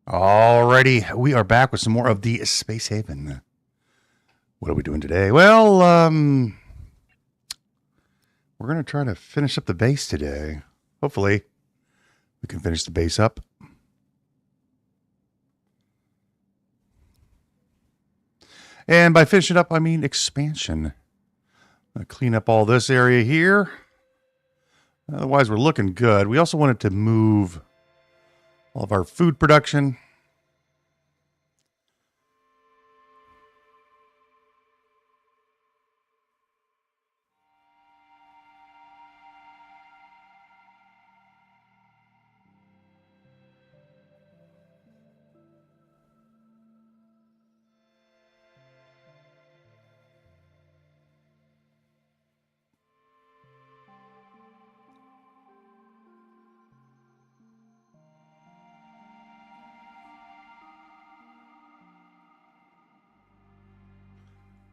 Alrighty, we are back with some more of the Space Haven. What are we doing today? Well, we're going to try to finish up the base today. Hopefully, we can finish the base up. And by finish it up, I mean expansion. I'm going to clean up all this area here. Otherwise, we're looking good. We also wanted to move all of our food production.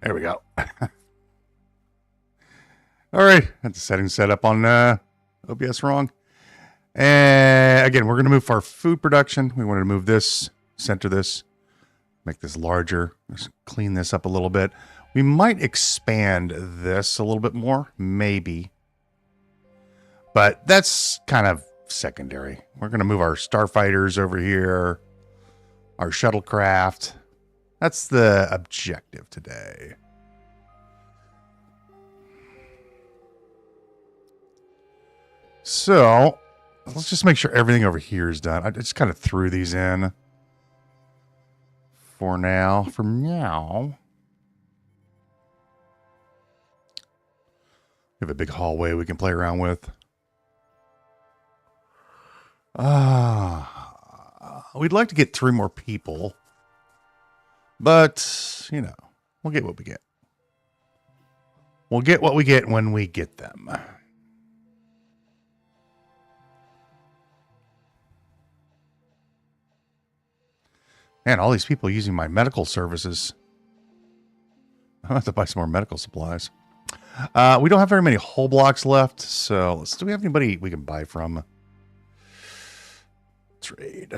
There we go. All right, that's the setting set up on OBS wrong. And again, we're going to move our food production. We wanted to move this, center this, make this larger, just clean this up a little bit. We might expand this a little bit more, maybe. But that's kind of secondary. We're going to move our starfighters over here, our shuttlecraft. That's the objective today. So, let's just make sure everything over here is done. I just kind of threw these in for now. For now. We have a big hallway we can play around with. We'd like to get 3 more people. But, you know, we'll get what we get. We'll get what we get when we get them. Man, all these people using my medical services. I'll have to buy some more medical supplies. We don't have very many hull blocks left, so do we have anybody we can buy from? Trade.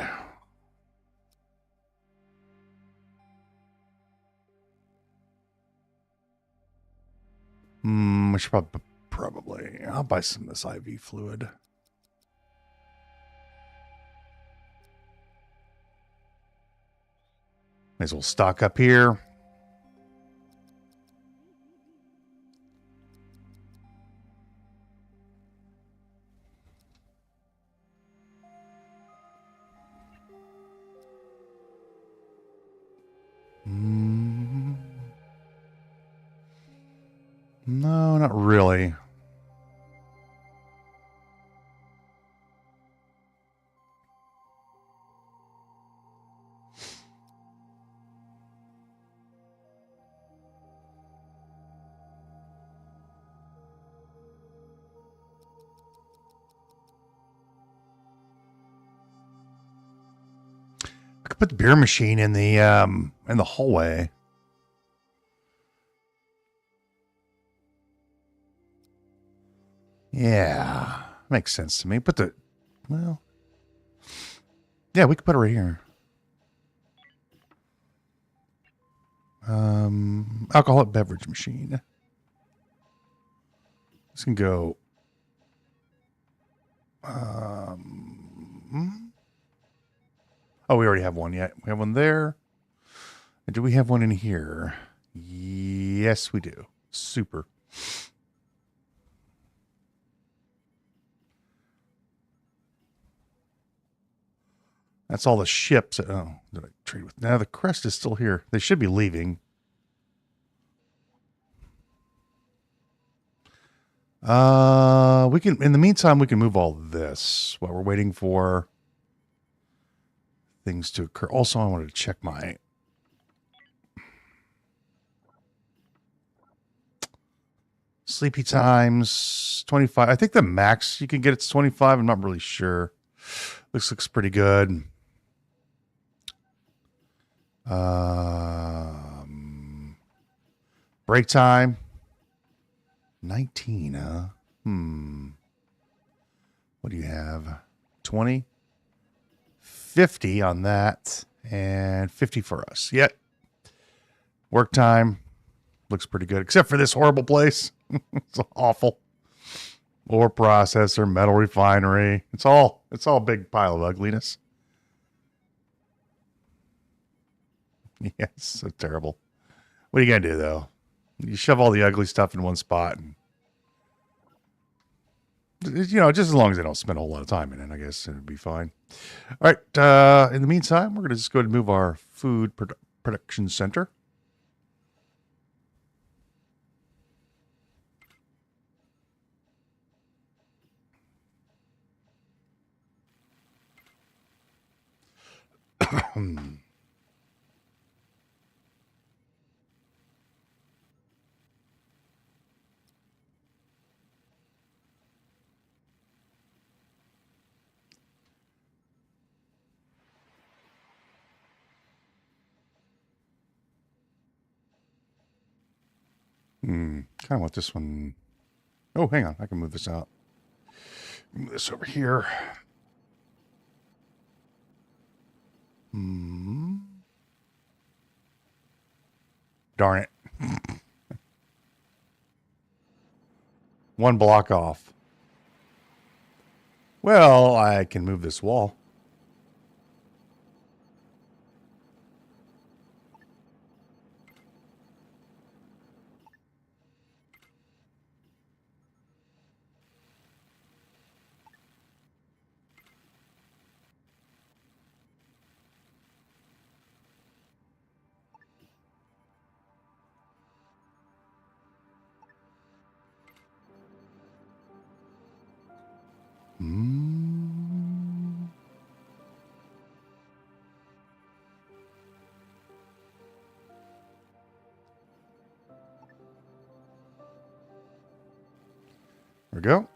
We should probably. I'll buy some of this IV fluid. May as well stock up here. No, not really. I could put the beer machine in the hallway. Yeah, makes sense to me. Put the, well, yeah, we could put it right here. Alcoholic beverage machine. This can go. Oh, we already have one yet. We have one there. And do we have one in here? Yes, we do. Super. That's all the ships. Oh, did I trade with? Now the crest is still here. They should be leaving. We can, in the meantime, we can move all this while we're waiting for things to occur. Also, I wanted to check my sleepy times. 25. I think the max you can get it's 25. I'm not really sure. This looks pretty good. Break time. 19, huh? What do you have? 20? 50 on that and 50 for us. Yep. Work time looks pretty good, except for this horrible place. It's awful. Ore processor, metal refinery. It's all a big pile of ugliness. Yes, so terrible. What are you gonna do though? You shove all the ugly stuff in one spot, and just as long as they don't spend a whole lot of time in it, I guess it'd be fine. All right. In the meantime, we're gonna just go ahead and move our food production center. Kind of want this one. Oh, hang on. I can move this out. Move this over here. Darn it. One block off. Well, I can move this wall. There we go.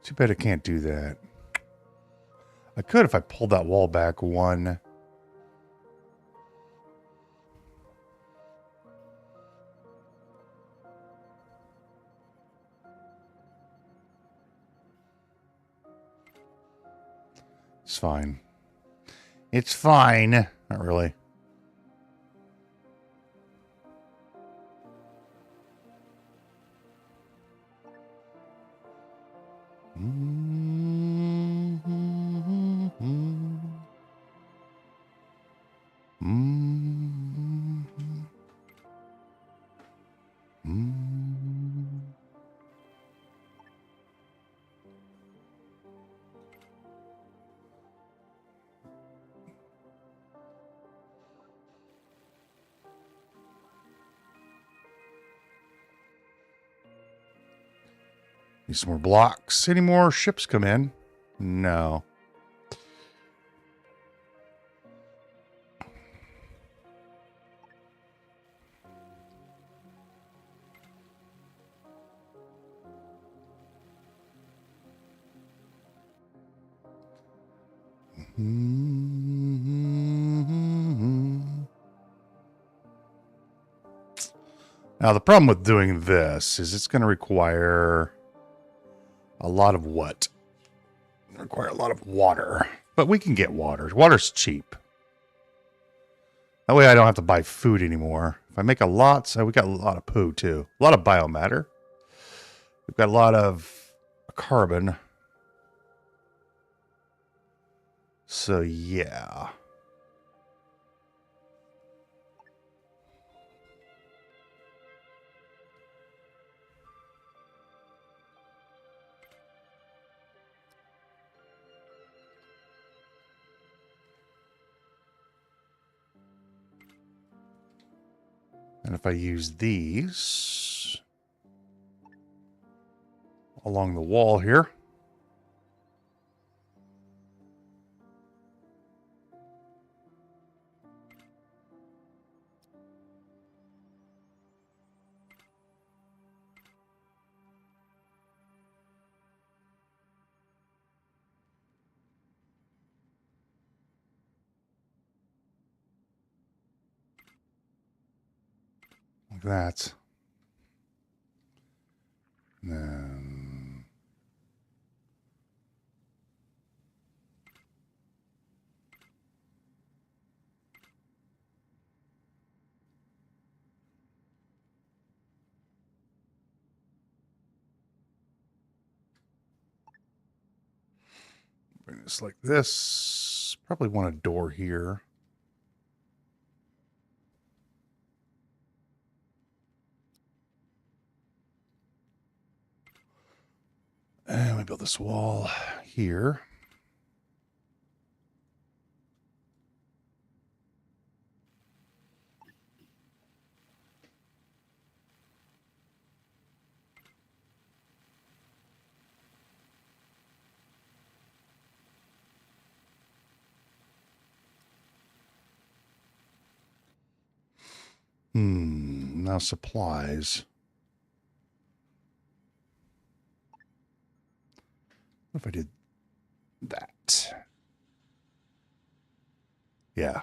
Too bad I can't do that. I could if I pulled that wall back one. It's fine. It's fine. Not really. Need some more blocks. Any more ships come in? No. Now, the problem with doing this is it's going to require a lot of what? Require a lot of water. But we can get water. Water's cheap. That way I don't have to buy food anymore. If I make a lot, so we got a lot of poo too. A lot of biomatter. We've got a lot of carbon. So yeah. And if I use these along the wall here. Like that. And then Bring this like this. Probably want a door here. And we build this wall here. Now supplies. What if I did that? Yeah.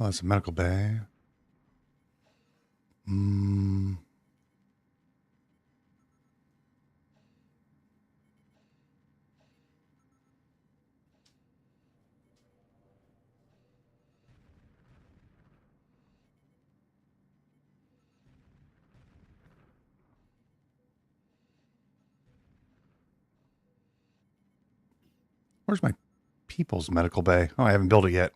Oh, it's a medical bay. Where's my people's medical bay? Oh, I haven't built it yet.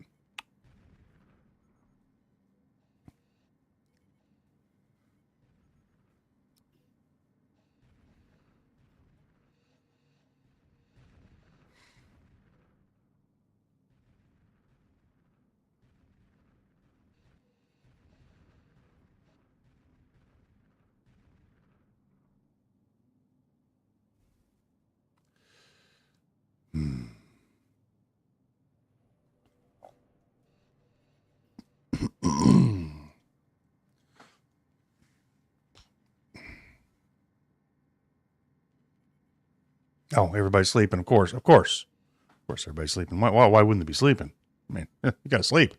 Oh, everybody's sleeping. Of course, everybody's sleeping. Why wouldn't they be sleeping? I mean, you gotta sleep.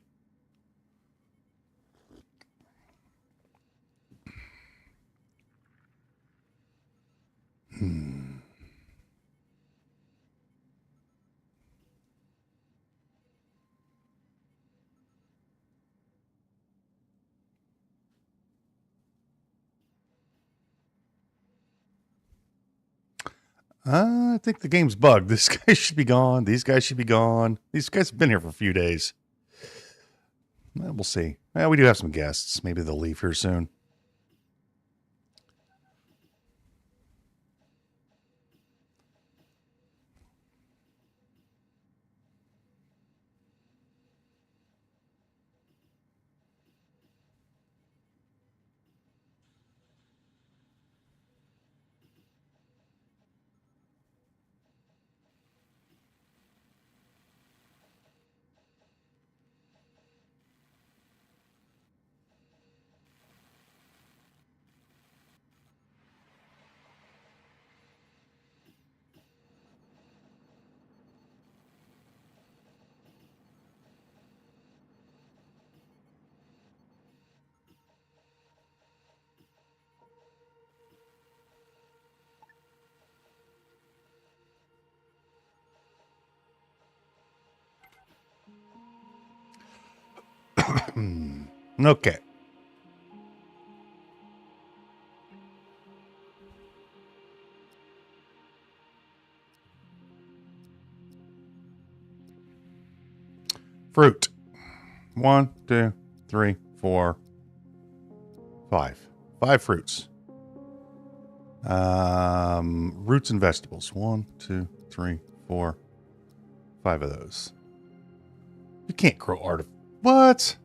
I think the game's bugged. This guy should be gone. These guys should be gone. These guys have been here for a few days. We'll see. We do have some guests. Maybe they'll leave here soon. Okay. Fruit. 1, 2, 3, 4, 5. 5 fruits. Roots and vegetables. 1, 2, 3, 4, 5 of those. You can't grow What?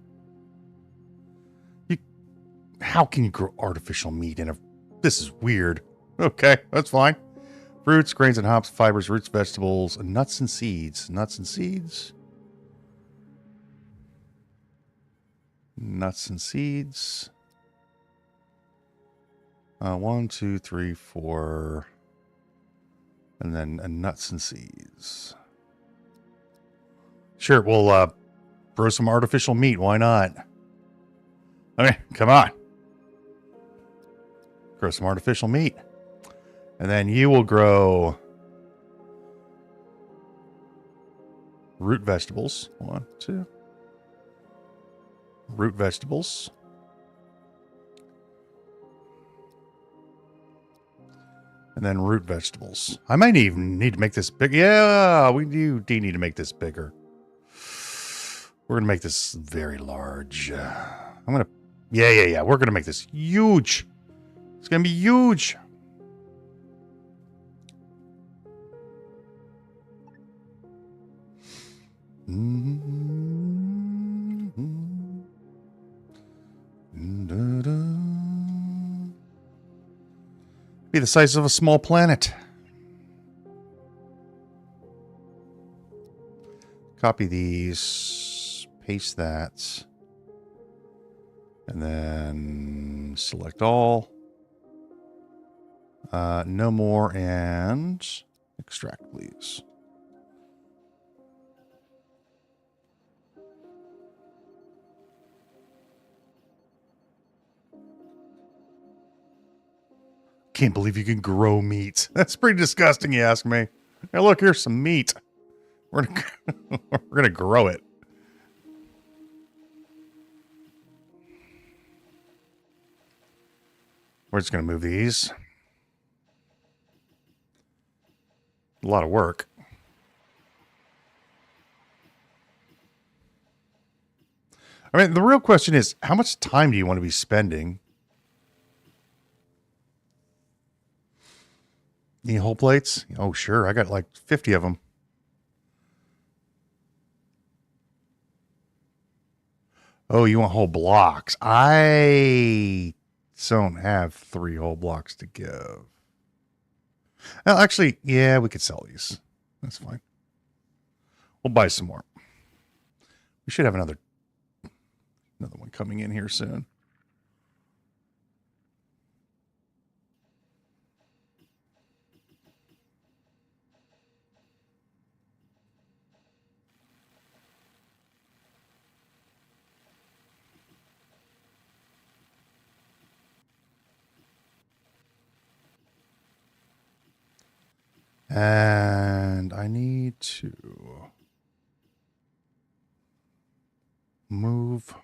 How can you grow artificial meat in a... This is weird. Okay, that's fine. Fruits, grains and hops, fibers, roots, vegetables, nuts and seeds. Nuts and seeds. Nuts and seeds. 1, 2, 3, 4. And then nuts and seeds. Sure, we'll grow some artificial meat. Why not? Okay, come on. Grow some artificial meat. And then you will grow root vegetables. 1, 2. Root vegetables. And then root vegetables. I might even need to make this big. Yeah, we do need to make this bigger. We're going to make this very large. I'm going to... Yeah. We're going to make this huge. It's going to be huge. Be the size of a small planet. Copy these, paste that, and then select all. No more, and extract, please. Can't believe you can grow meat. That's pretty disgusting, you ask me. Hey, look, here's some meat. We're gonna grow it. We're just gonna move these. A lot of work. I mean, the real question is, how much time do you want to be spending? Need whole plates? Oh, sure. I got like 50 of them. Oh, you want whole blocks? I don't have 3 whole blocks to give. Well, actually, yeah, we could sell these. That's fine. We'll buy some more. We should have another one coming in here soon. And I need to move.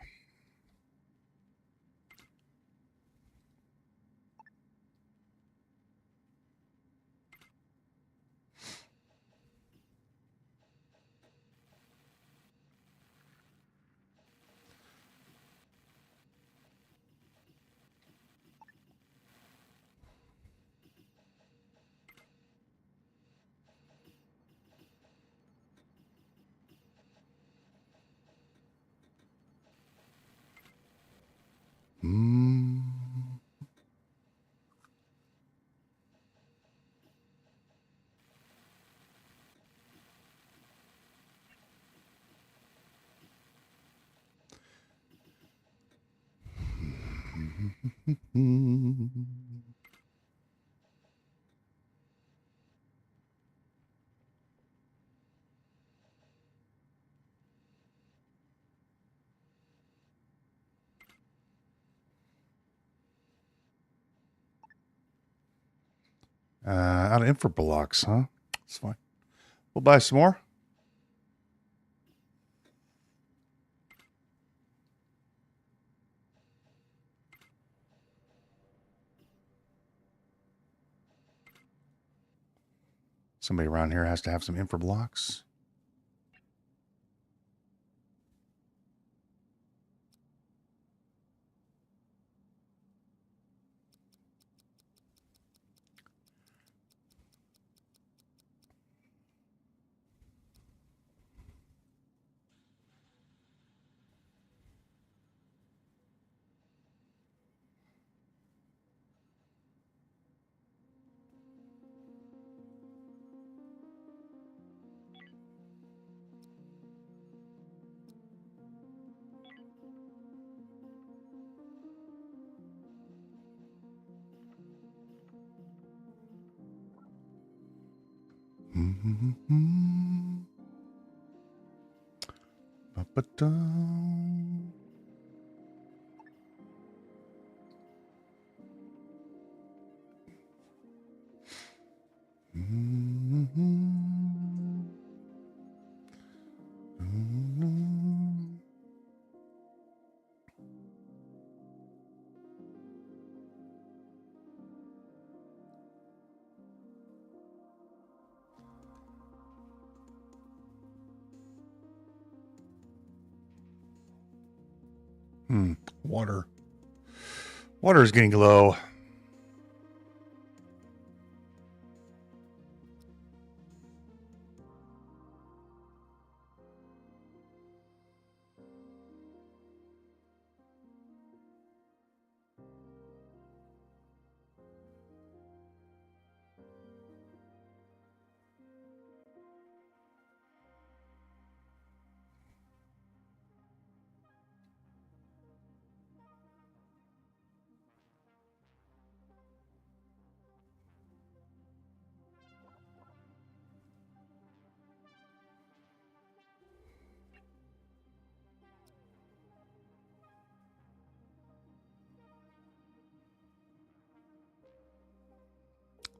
Out of infra blocks, huh? That's fine. We'll buy some more. Somebody around here has to have some infra blocks. Ba-ba-dum. Water. Water is getting low.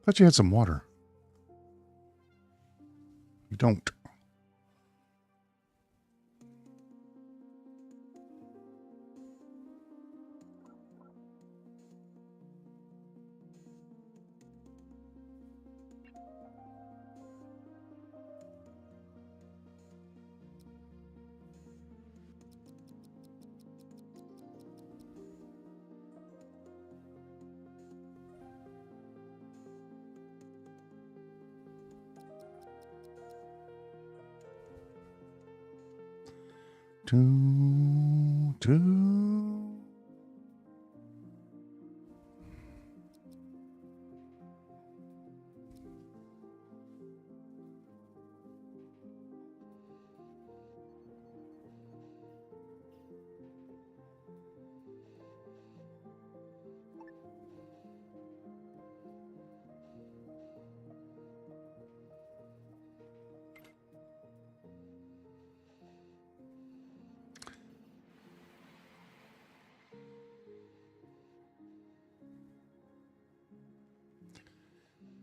Thought you had some water. You don't. Two.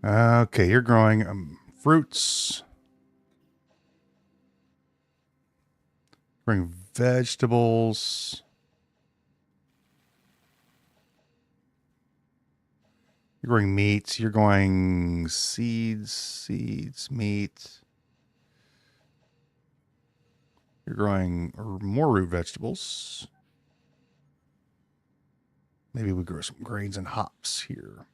Okay, you're growing fruits. Growing vegetables. You're growing meats. You're growing seeds, meat. You're growing more root vegetables. Maybe we grow some grains and hops here.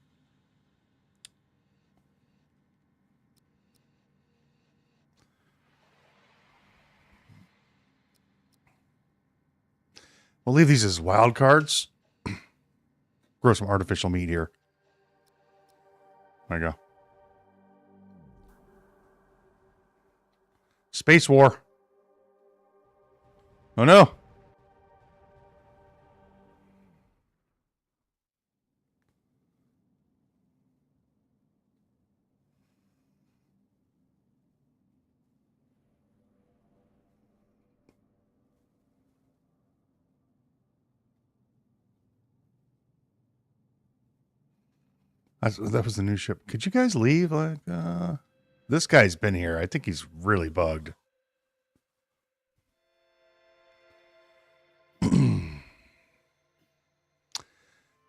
We'll leave these as wild cards. Grow some artificial meat here. There you go. Space War. Oh no. That was the new ship. Could you guys leave? Like, this guy's been here. I think he's really bugged.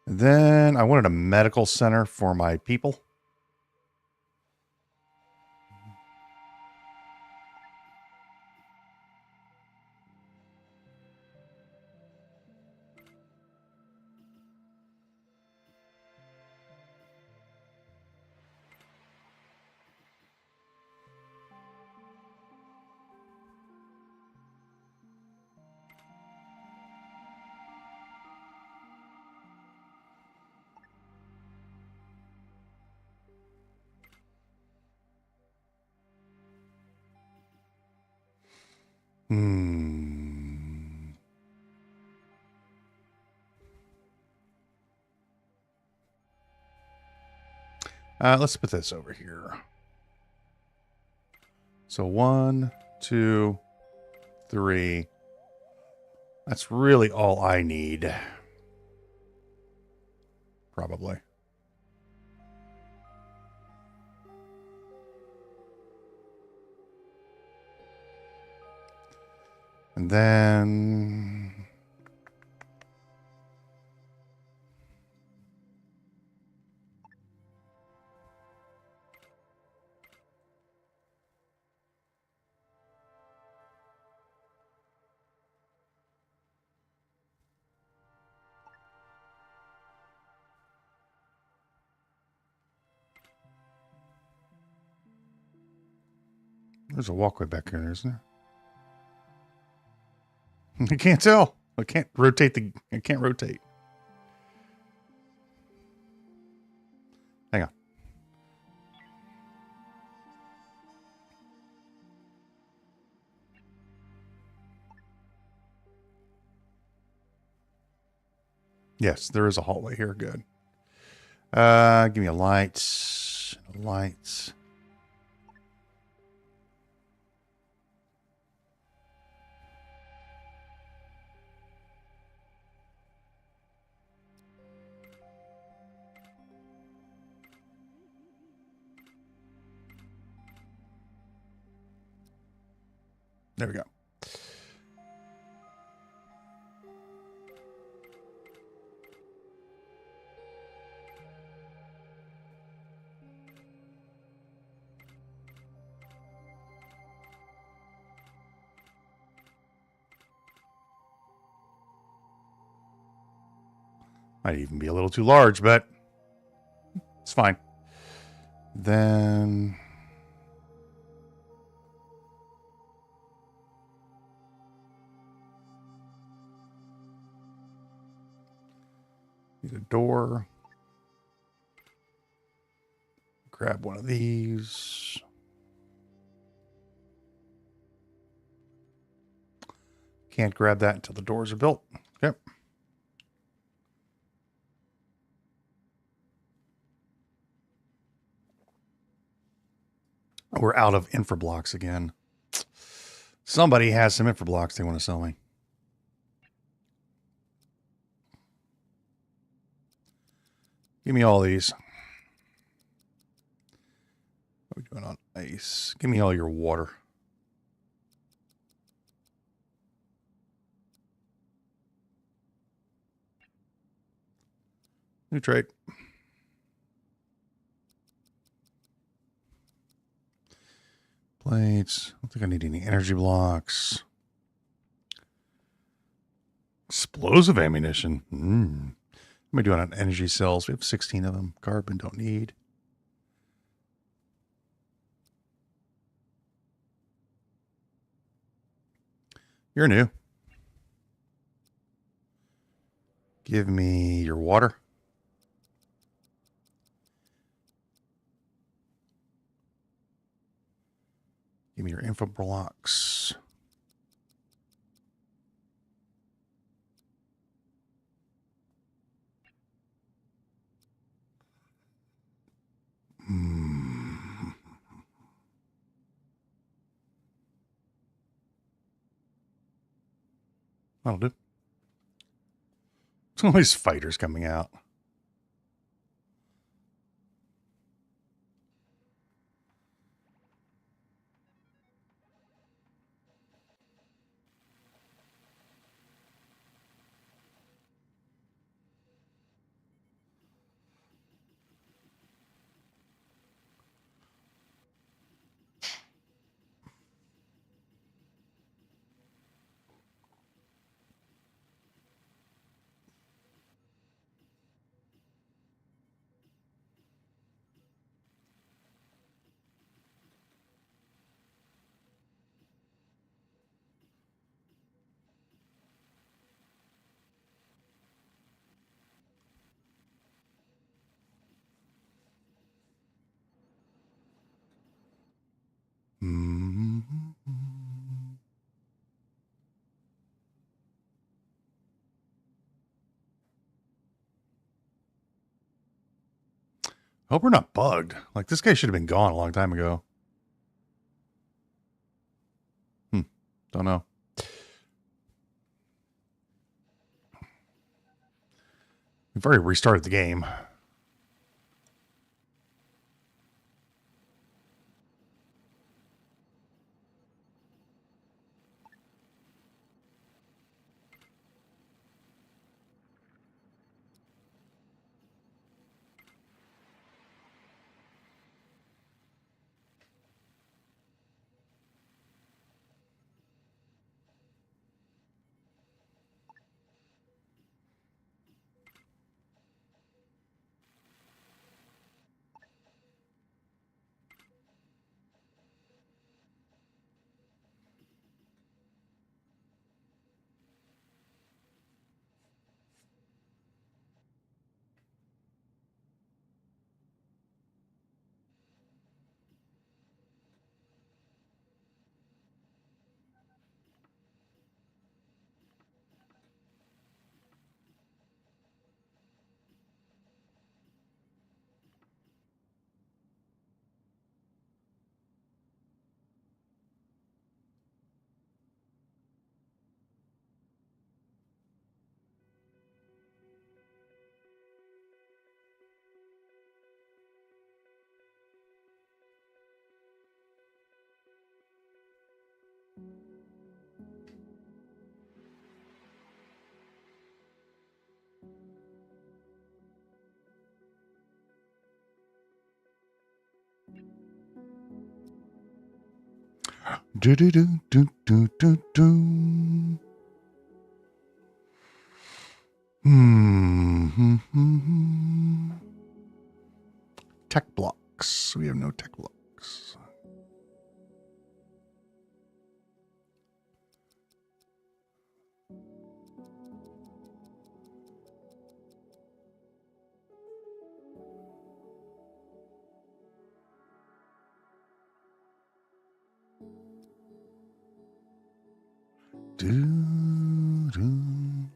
Then I wanted a medical center for my people. Hmm. Let's put this over here. So 1, 2, 3. That's really all I need. Probably. And then there's a walkway back here, isn't there? I can't tell. I can't rotate. Hang on. Yes, there is a hallway here. Good. Give me a light. Lights. There we go. Might even be a little too large, but it's fine. Then need a door. Grab one of these. Can't grab that until the doors are built. Yep. We're out of infra blocks again. Somebody has some infra blocks they want to sell me. Give me all these. What are we doing on ice? Give me all your water. New trade. Plates. I don't think I need any energy blocks. Explosive ammunition. What am I doing on energy cells? We have 16 of them. Carbon don't need. You're new. Give me your water. Give me your info blocks. That'll do. There's always fighters coming out. Hope we're not bugged. Like, this guy should have been gone a long time ago. Don't know. We've already restarted the game. Do do do do do do do. Tech blocks. We have no tech blocks. Do, do.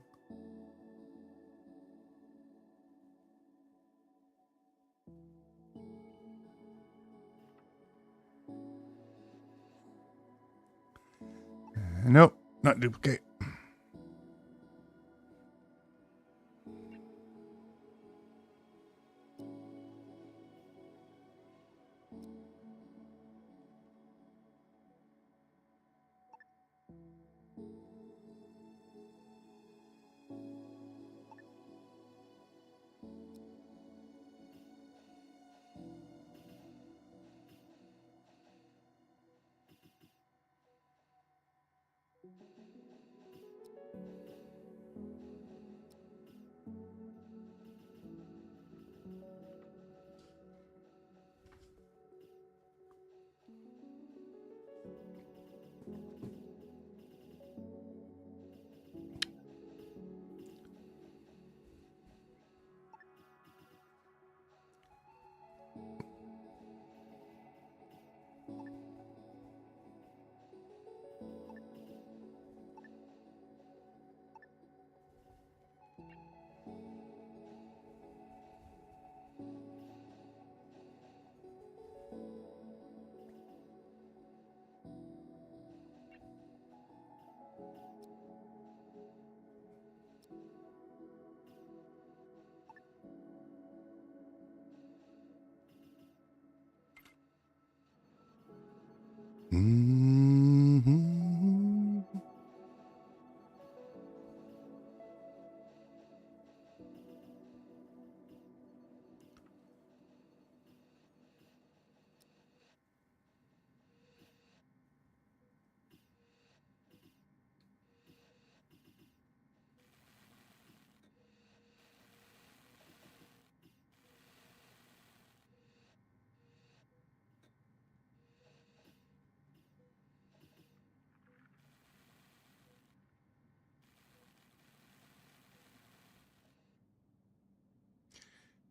Nope, not duplicate. Mm-hmm.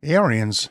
Aryans.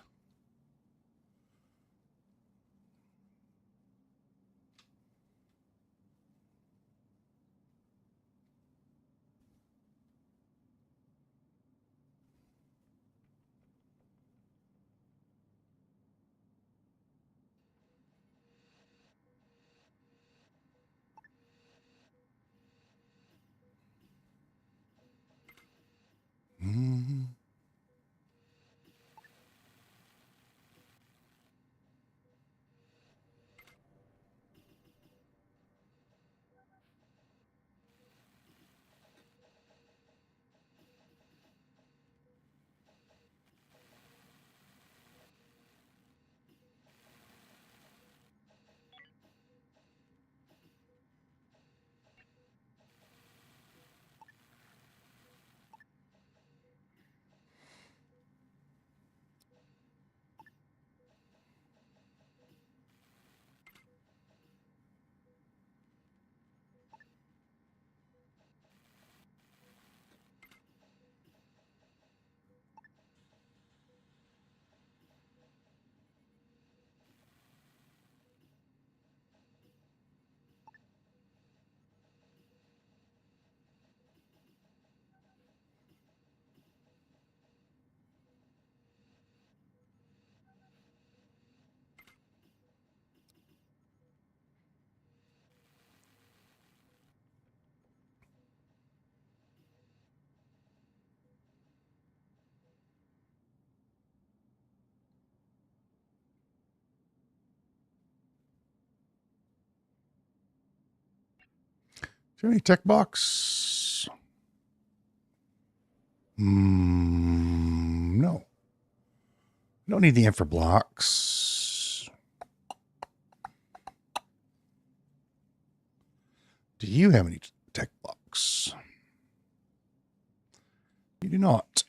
you have any tech box? No. Don't need the infra blocks. Do you have any tech blocks? You do not.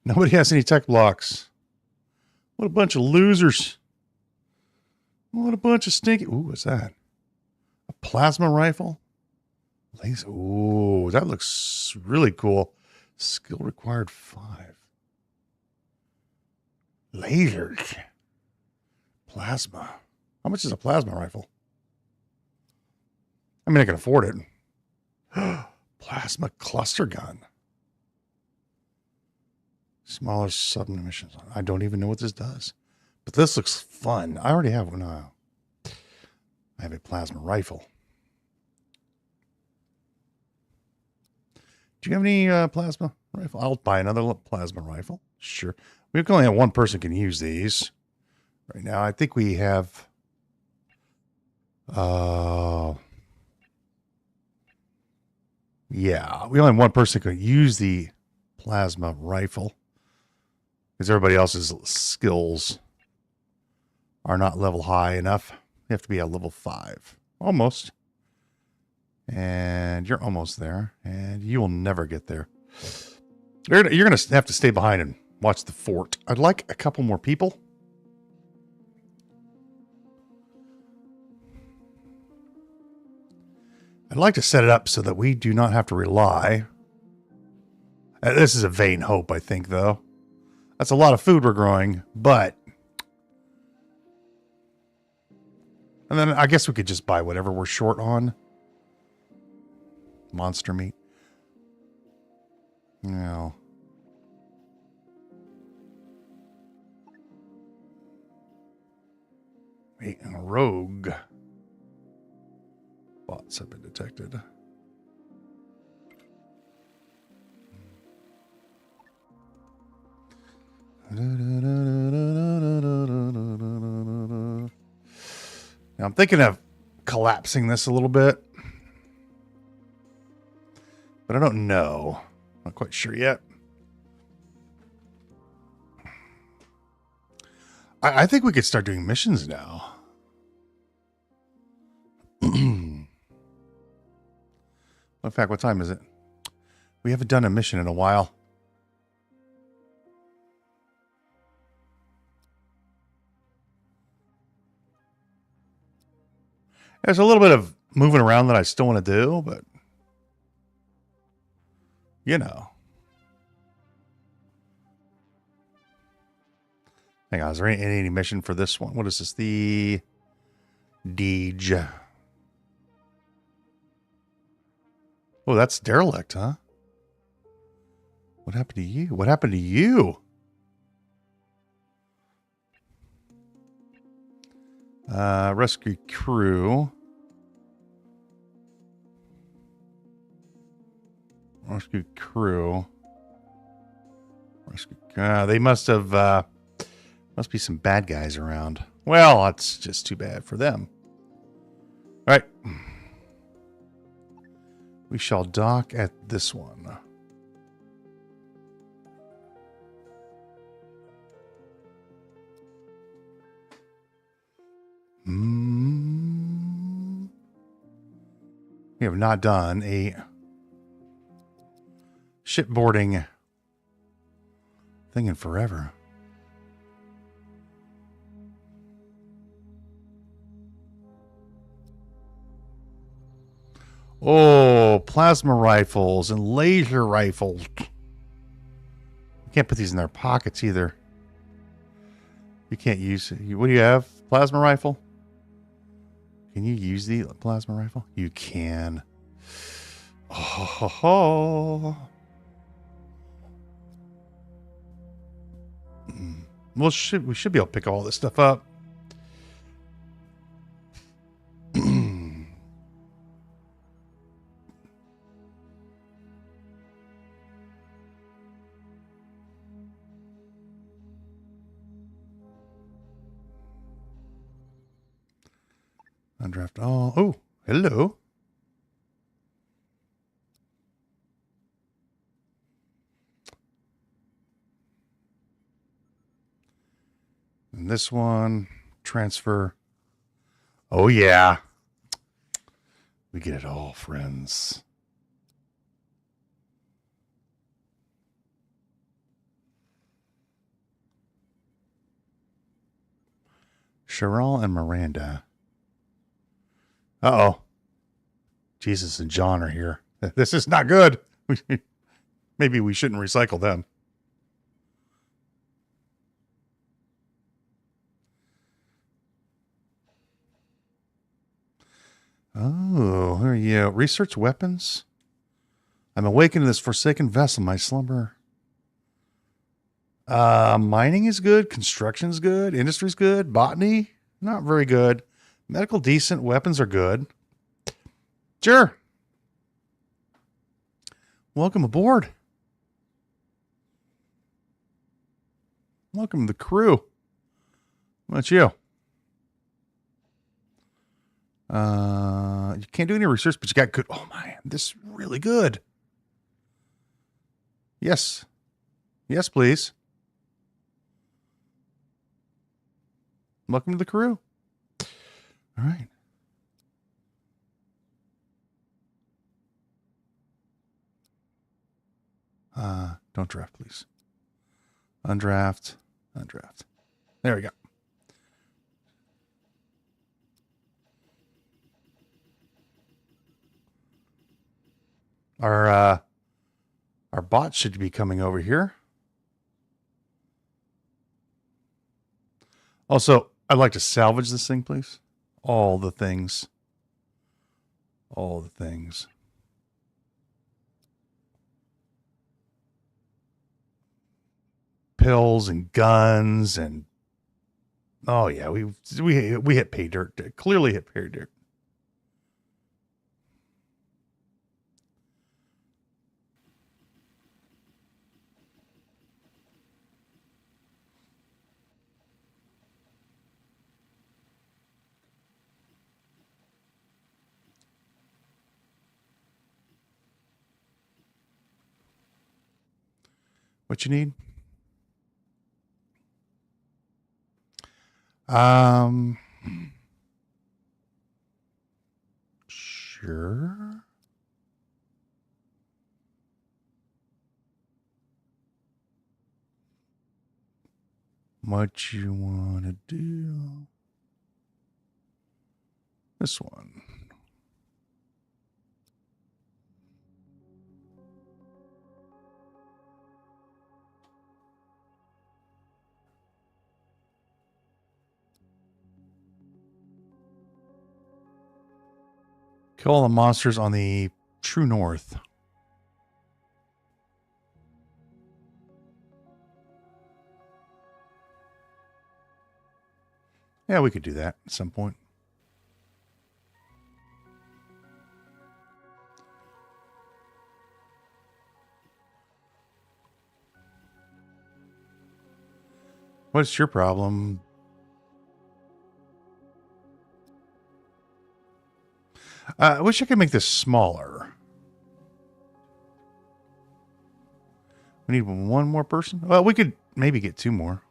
Nobody has any tech blocks. What a bunch of losers. What a bunch of stinky. Ooh, what's that? A plasma rifle? Laser. Ooh, that looks really cool. Skill required 5. Lasers. Plasma. How much is a plasma rifle? I mean, I can afford it. Plasma cluster gun. Smaller submissions. I don't even know what this does. But this looks fun. I already have one. I have a plasma rifle. Do you have any plasma rifle? I'll buy another plasma rifle. Sure. We can only have one person can use these. Right now, I think we have... yeah, we only have one person can use the plasma rifle. Because everybody else's skills are not level high enough. You have to be at level 5. Almost. And you're almost there. And you will never get there. You're going to have to stay behind and watch the fort. I'd like a couple more people. I'd like to set it up so that we do not have to rely. This is a vain hope, I think, though. That's a lot of food we're growing, but... and then I guess we could just buy whatever we're short on. Monster meat. No. Wait, and a rogue. Bots have been detected. Now I'm thinking of collapsing this a little bit. But I don't know. Not quite sure yet. I think we could start doing missions now. In fact, what time is it? We haven't done a mission in a while. There's a little bit of moving around that I still want to do, but you know. Hang on, is there any mission for this one? What is this? The Deej. Oh, that's derelict, huh? What happened to you? What happened to you? Rescue crew. Rescue crew. Rescue. They must have. Must be some bad guys around. Well, that's just too bad for them. All right. We shall dock at this one. We have not done a shipboarding thing in forever. Oh, plasma rifles and laser rifles. You can't put these in their pockets either. You can't use it. What do you have? Plasma rifle? Can you use the plasma rifle? You can. Oh. Well, we should be able to pick all this stuff up. Undraft all. Oh, hello. And this one, transfer. Oh, yeah. We get it all, friends. Cheryl and Miranda. Uh-oh. Jesus and John are here. This is not good. Maybe we shouldn't recycle them. Oh, who are you? Research weapons? I'm awakened to this forsaken vessel. My slumber. Mining is good. Construction's good. Industry's good. Botany, not very good. Medical, decent. Weapons are good. Sure. Welcome aboard. Welcome to the crew. What about you? You can't do any research, but you got good. Oh, man, this is really good. Yes. Yes, please. Welcome to the crew. All right. Don't draft, please. Undraft. Undraft. There we go. Our bot should be coming over here. Also, I'd like to salvage this thing, please. All the things. All the things. Pills and guns and oh yeah, we hit pay dirt. Clearly hit pay dirt. What you need? Sure. What you want to do? This one. Kill all the monsters on the true north. Yeah, we could do that at some point. What's your problem? I wish I could make this smaller. We need one more person. Well, we could maybe get two more.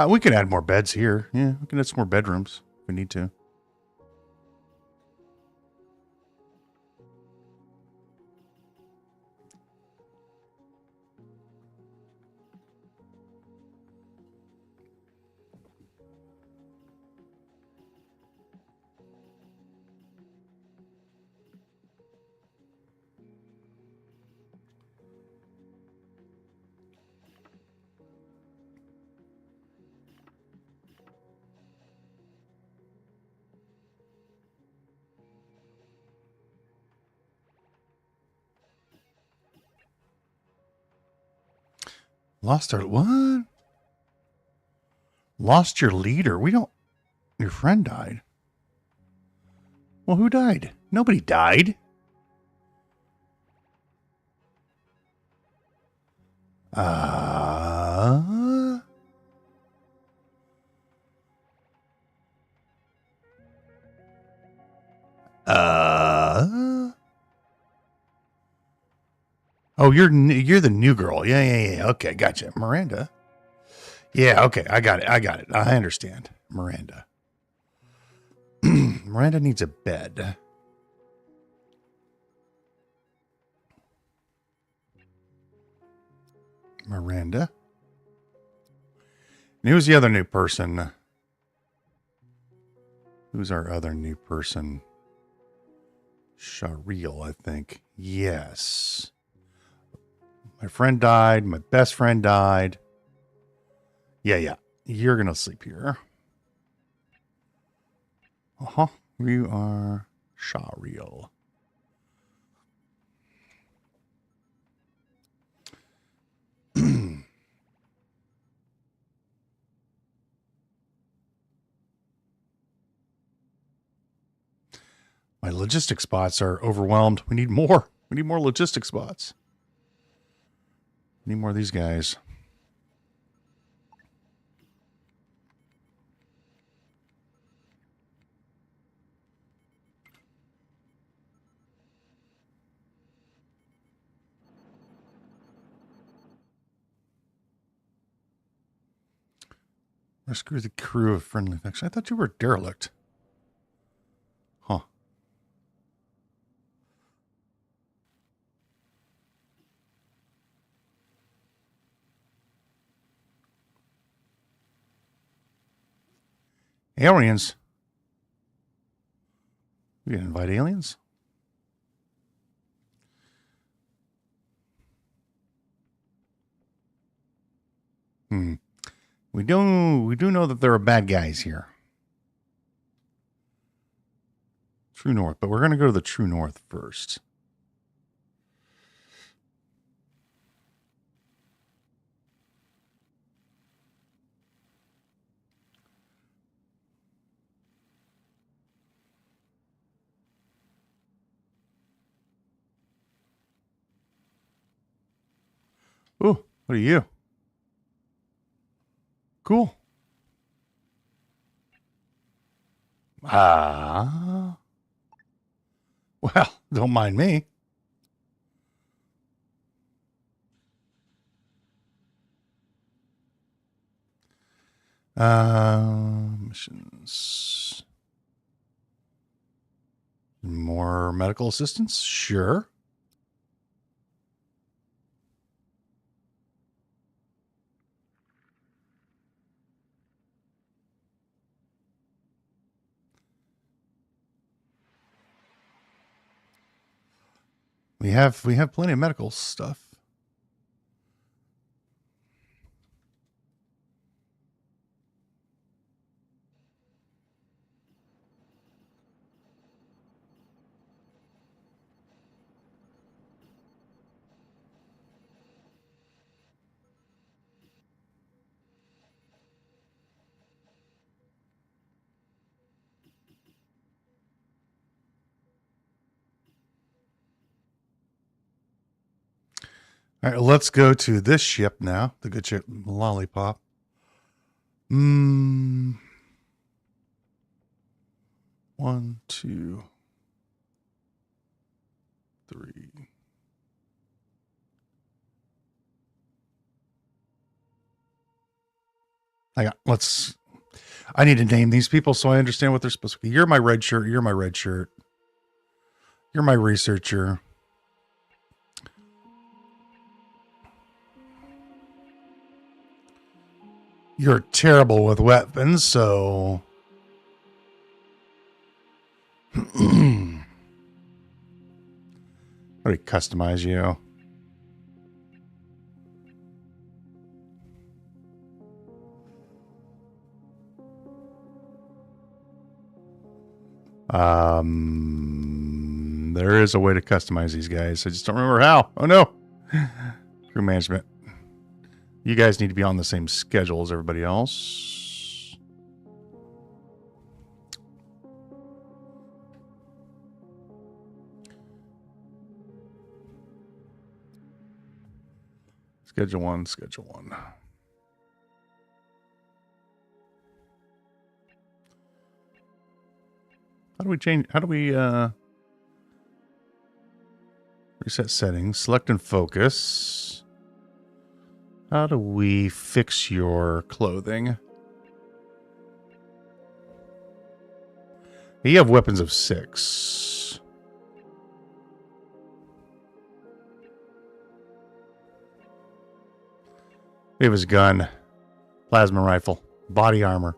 We can add more beds here. Yeah, we can add some more bedrooms if we need to. Lost our what? Lost your leader. We don't. Your friend died. Well, who died? Nobody died. Oh, you're the new girl. Yeah. Okay, gotcha. Miranda. Yeah, okay. I got it. I understand. Miranda. Miranda needs a bed. Miranda. And who's the other new person? Who's our other new person? Shariel, I think. Yes. My friend died. My best friend died. Yeah. You're going to sleep here. Uh-huh. You are Shariel. My logistic spots are overwhelmed. We need more. We need more logistic spots. We need more of these guys. Rescue the crew of friendly affection. I thought you were a derelict. Huh. Aliens. We can invite aliens. We do know that there are bad guys here. True North, but we're going to go to the True North first. Oh, what are you? Cool. Well, don't mind me. Missions. More medical assistance? Sure. We have plenty of medical stuff. All right, let's go to this ship now. The good ship, Lollipop. 1, 2, 3. I need to name these people so I understand what they're supposed to be. You're my red shirt. You're my red shirt. You're my researcher. You're terrible with weapons, so... How do we customize you? There is a way to customize these guys. I just don't remember how. Oh no. Crew management. You guys need to be on the same schedule as everybody else. Schedule one, schedule one. How do we change? How do we reset settings? Select and focus. How do we fix your clothing? You have weapons of 6. We have his gun, plasma rifle, body armor.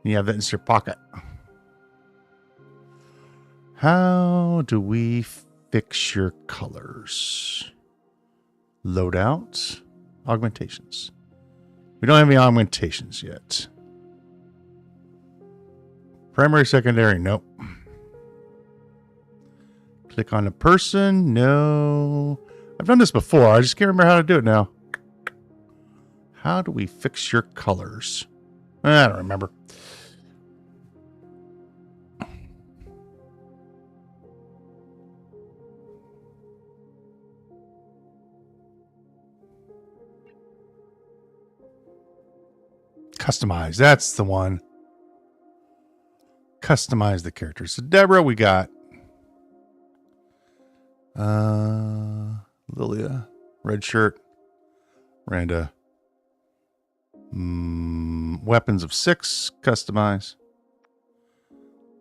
You have that in your pocket. How do we fix your colors? Loadout, augmentations. We don't have any augmentations yet. Primary, secondary, nope. Click on a person, no. I've done this before, I just can't remember how to do it now. How do we fix your colors? I don't remember. Customize, that's the one. Customize the characters. So Deborah, we got Lilia, red shirt, Randa. Weapons of 6, customize.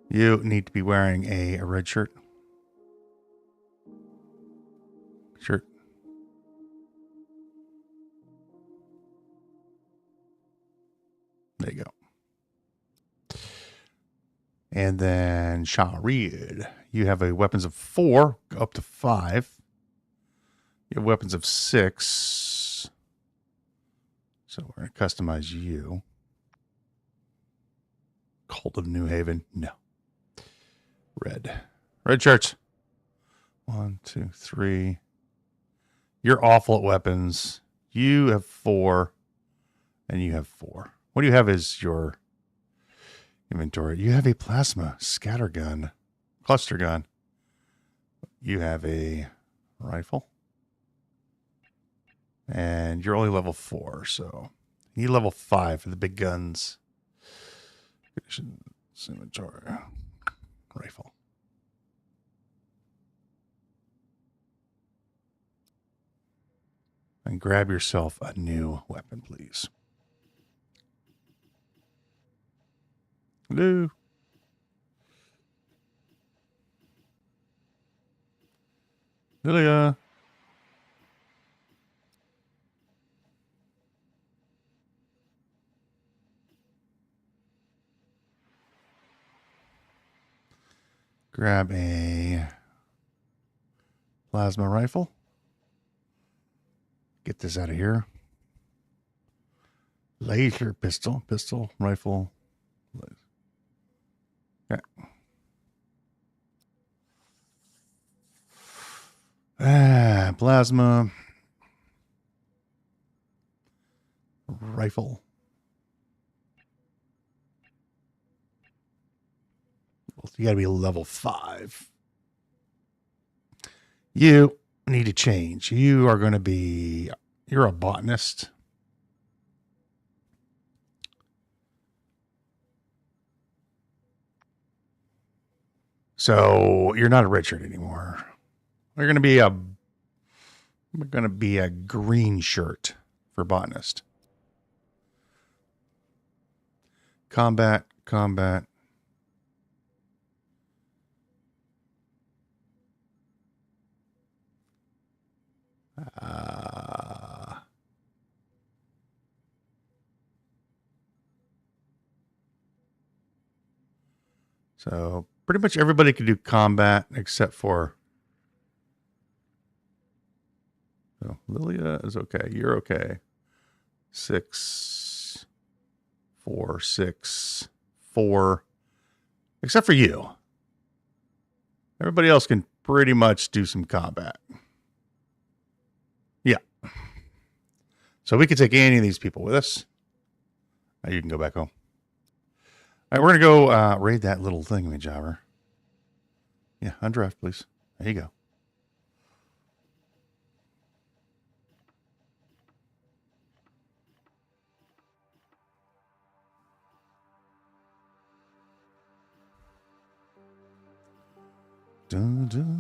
You need to be wearing a red shirt. Shirt. There you go. And then Sharid, you have a weapons of 4 up to 5. You have weapons of 6. So we're going to customize you. Cult of New Haven. No. Red. Red shirts. 1, 2, 3. You're awful at weapons. You have 4. And you have 4. What do you have as your inventory? You have a plasma scatter gun. Cluster gun. You have a rifle. And you're only level 4, so you need level 5 for the big guns. Inventory. Rifle. And grab yourself a new weapon, please. Hello. Lilia. Grab a plasma rifle. Get this out of here. Laser pistol. Pistol, rifle. Okay. Plasma. Rifle. You got to be level 5. You need to change. You are going to be, you're a botanist. So you're not a Richard anymore. You're going to be a green shirt for botanist. Combat. So pretty much everybody can do combat except for. So Lilia is okay. You're okay. 6, 4, 6, 4. Except for you. Everybody else can pretty much do some combat. Yeah. So we could take any of these people with us. Now you can go back home. All right, we're going to go raid that little thingamajobber. Yeah, undraft, please. There you go. Dun, dun.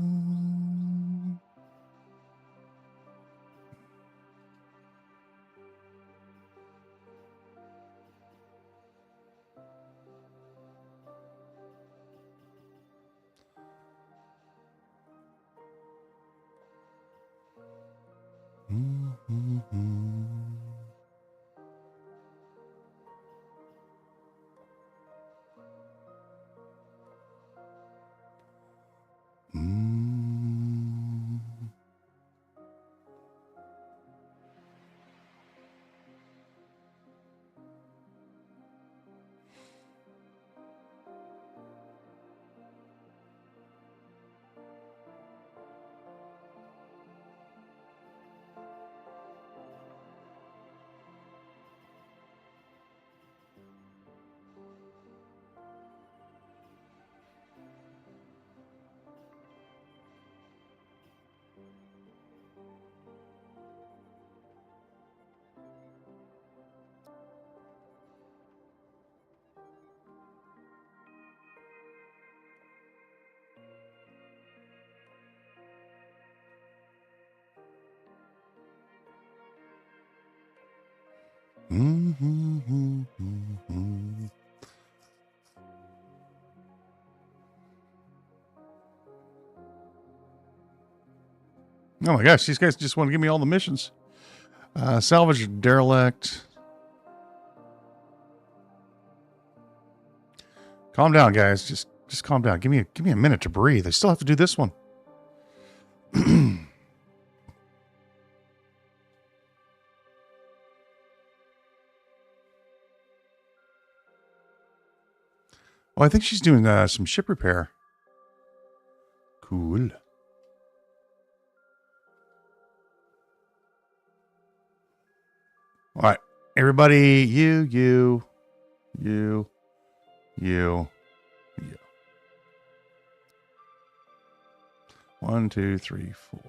Oh my gosh, these guys just want to give me all the missions. Salvage derelict. Calm down, guys. Just calm down. Give me a minute to breathe. I still have to do this one. Oh, I think she's doing some ship repair. Cool. All right, everybody, you. 1, 2, 3, 4.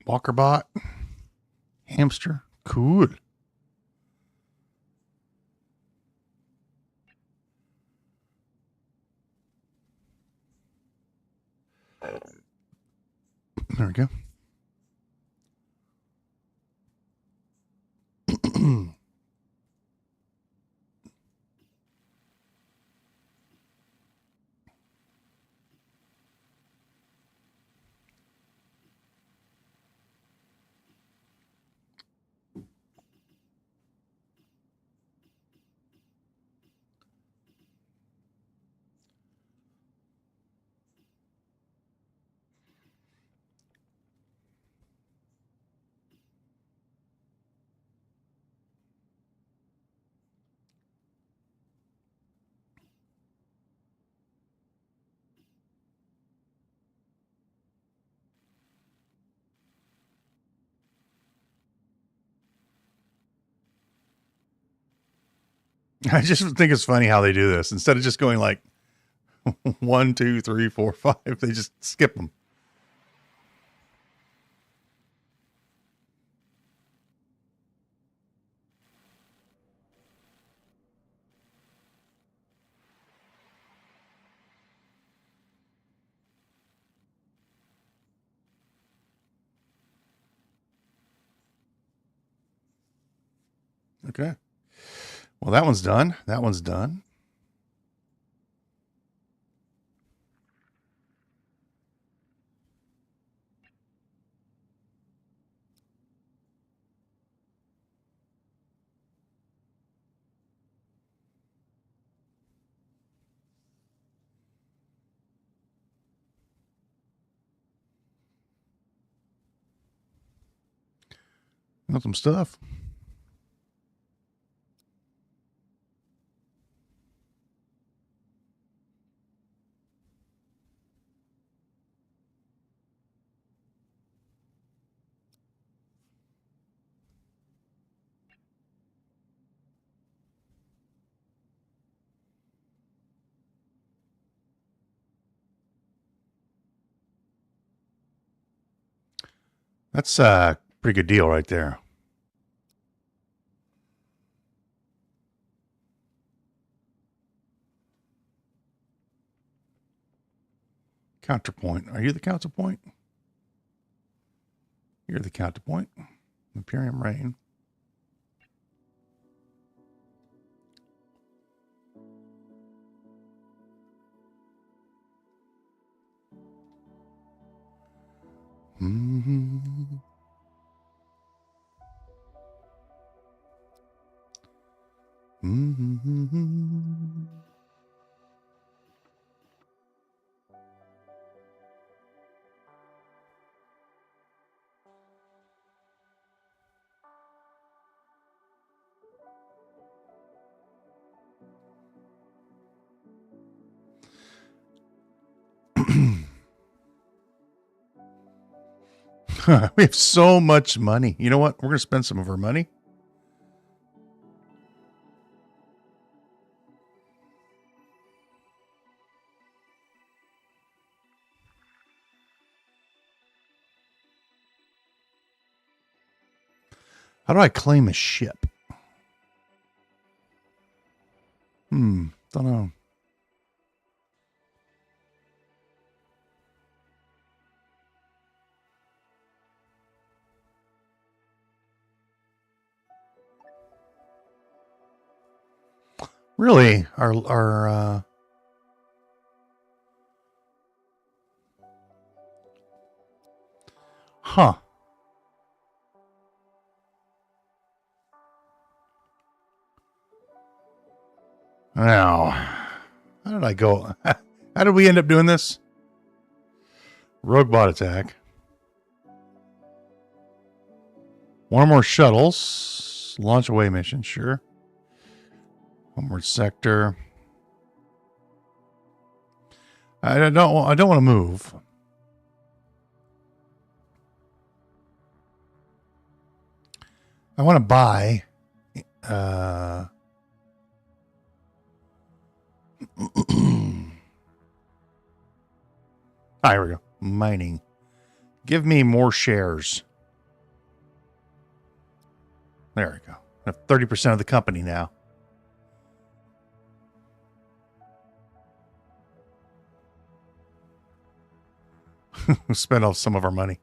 Walkerbot. Hamster. Cool. There we go. I just think it's funny how they do this. Instead of just going like 1, 2, 3, 4, 5, they just skip them. Okay. Well, that one's done. That one's done. Got some stuff. That's a pretty good deal right there. Counterpoint. Are you the counterpoint? You're the counterpoint. Imperium Rain. Mm-hmm. Mm-hmm. We have so much money. You know what? We're going to spend some of our money. How do I claim a ship? Don't know. Really? Huh. Now, how did I go? How did we end up doing this? Rogue bot attack. One or more shuttles. Launch away mission, sure. Homeward sector. I don't want to move. I want to buy. Here we go. Mining. Give me more shares. There we go. I have 30% of the company now. We spent off some of our money.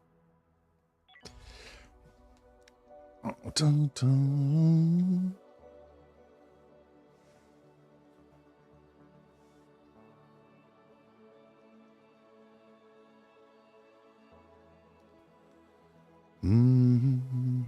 Dun, dun. Mm-hmm.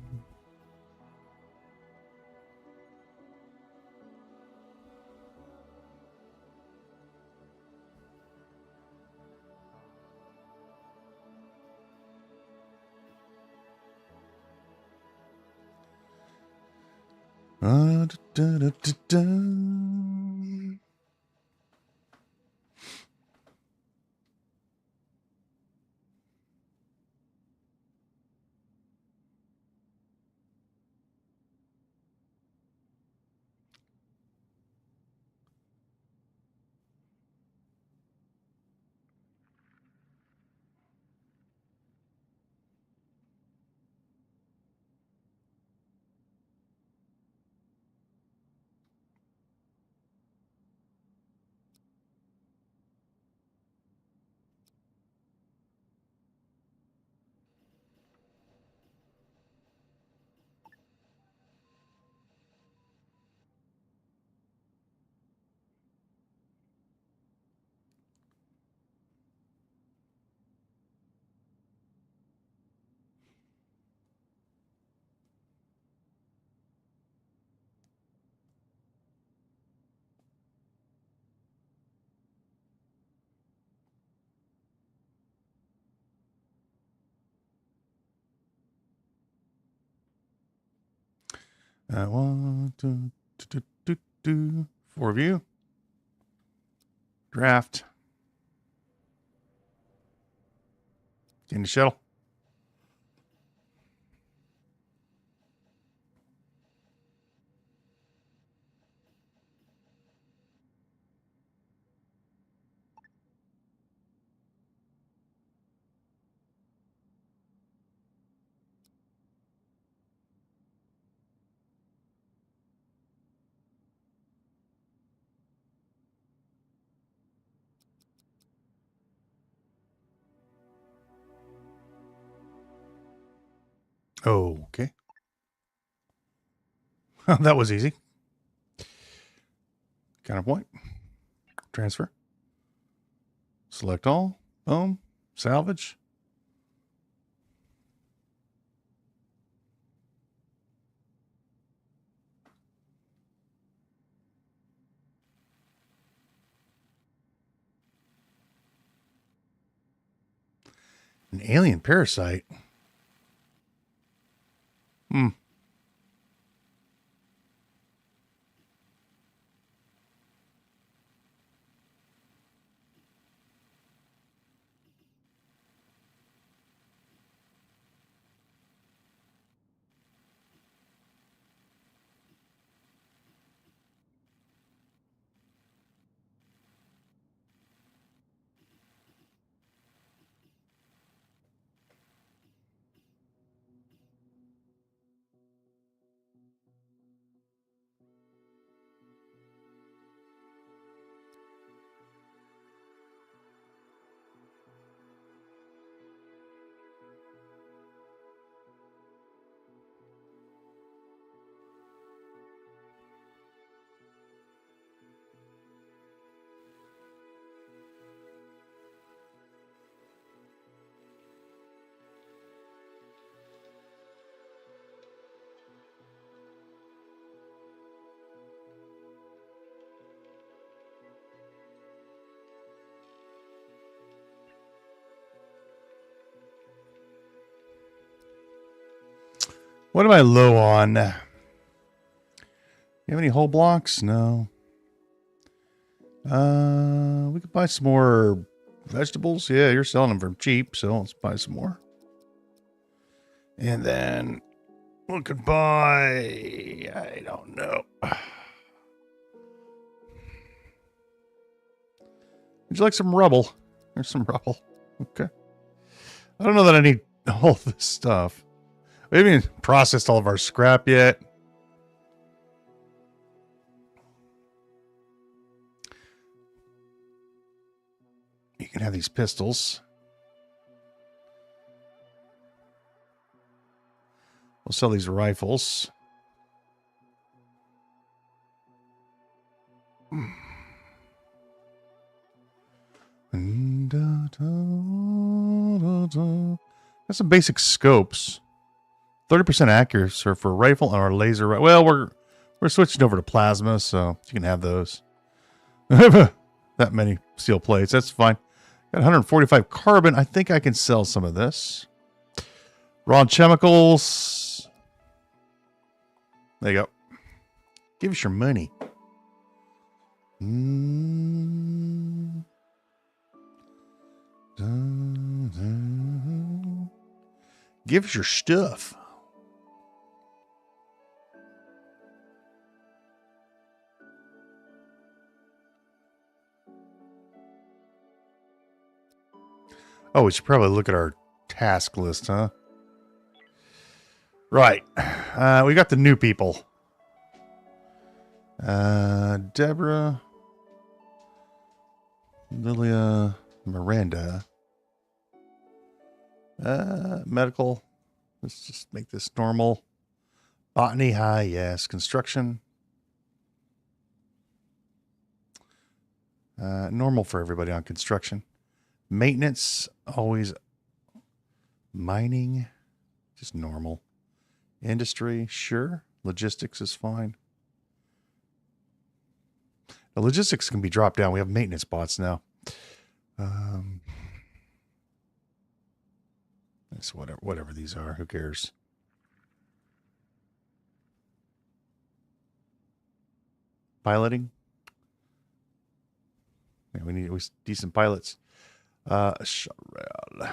Da, da, da, da, da. One, two, two, two, two. 4 of you. Draft. In the shuttle. Okay. That was easy. Counterpoint. Transfer. Select all. Boom. Salvage. An alien parasite. Hmm. What am I low on? You have any whole blocks? No. We could buy some more vegetables. Yeah, you're selling them for cheap, so let's buy some more. And then we could buy, I don't know. Would you like some rubble? There's some rubble. Okay. I don't know that I need all this stuff. We haven't even processed all of our scrap yet. You can have these pistols. We'll sell these rifles. That's some basic scopes. 30% accuracy for a rifle and our laser. Well, we're switching over to plasma, so you can have those. That many steel plates. That's fine. Got 145 carbon. I think I can sell some of this. Raw chemicals. There you go. Give us your money. Give us your stuff. Oh, we should probably look at our task list, huh? Right. We got the new people. Deborah. Lilia. Miranda. Medical. Let's just make this normal. Botany high, yes. Construction. Normal for everybody on construction. Maintenance, always. Mining, just normal. Industry, sure. Logistics is fine. The logistics can be dropped down. We have maintenance bots now. It's whatever these are. Who cares? piloting. Yeah, we need decent pilots. Sharad.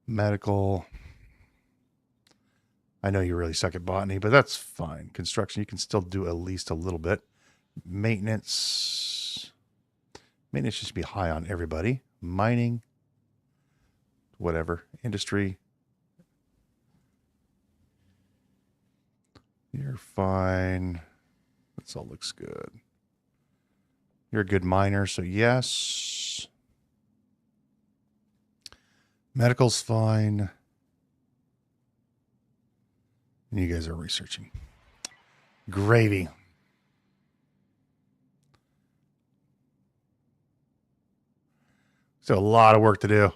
Medical. I know you really suck at botany, but that's fine. Construction, you can still do at least a little bit. Maintenance. Maintenance should be high on everybody. Mining. Whatever. Industry. You're fine. This all looks good. You're a good miner, so yes. Medical's fine. And you guys are researching. Gravy. Still a lot of work to do.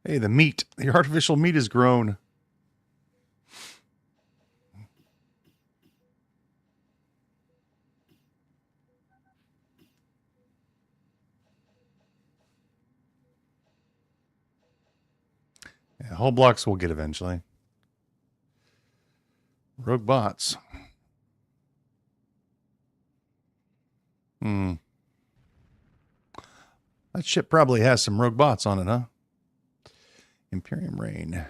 Hey, the meat. The artificial meat has grown. Yeah, whole blocks we'll get eventually. Rogue bots. That ship probably has some rogue bots on it, huh? Imperium Reign.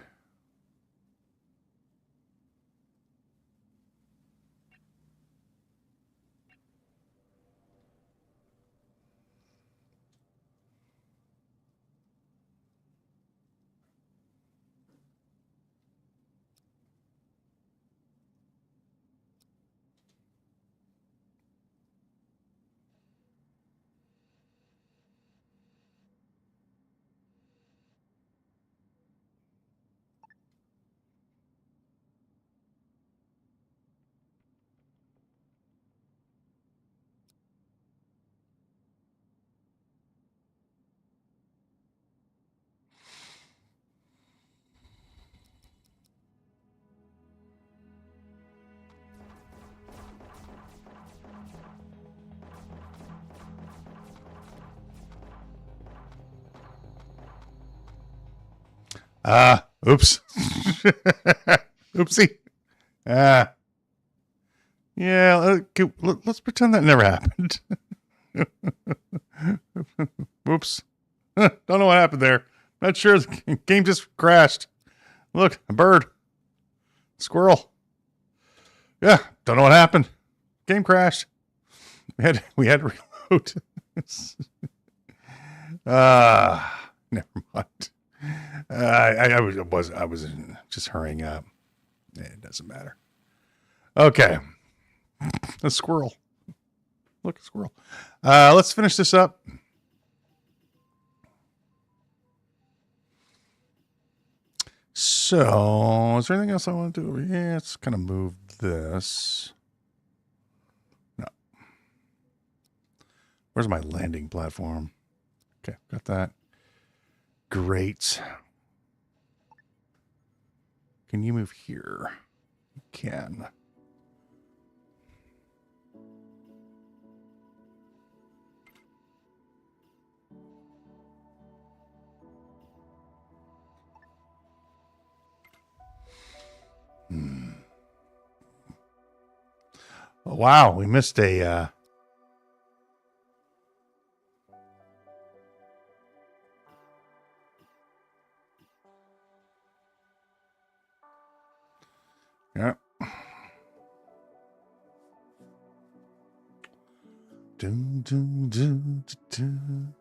Oops. Oopsie. Yeah, let's pretend that never happened. Oops. Don't know what happened there. Not sure. The game just crashed. Look, a bird. Squirrel. Yeah, don't know what happened. Game crashed. We had to reload. Never mind. I was just hurrying up. It doesn't matter. Okay. A squirrel. Look, a squirrel. Let's finish this up. So, is there anything else I want to do over here? Let's kind of move this. No. Where's my landing platform? Okay, got that. Great. Can you move here? You can. Oh, wow, we missed a... Yeah. Dun, dun, dun, dun, dun.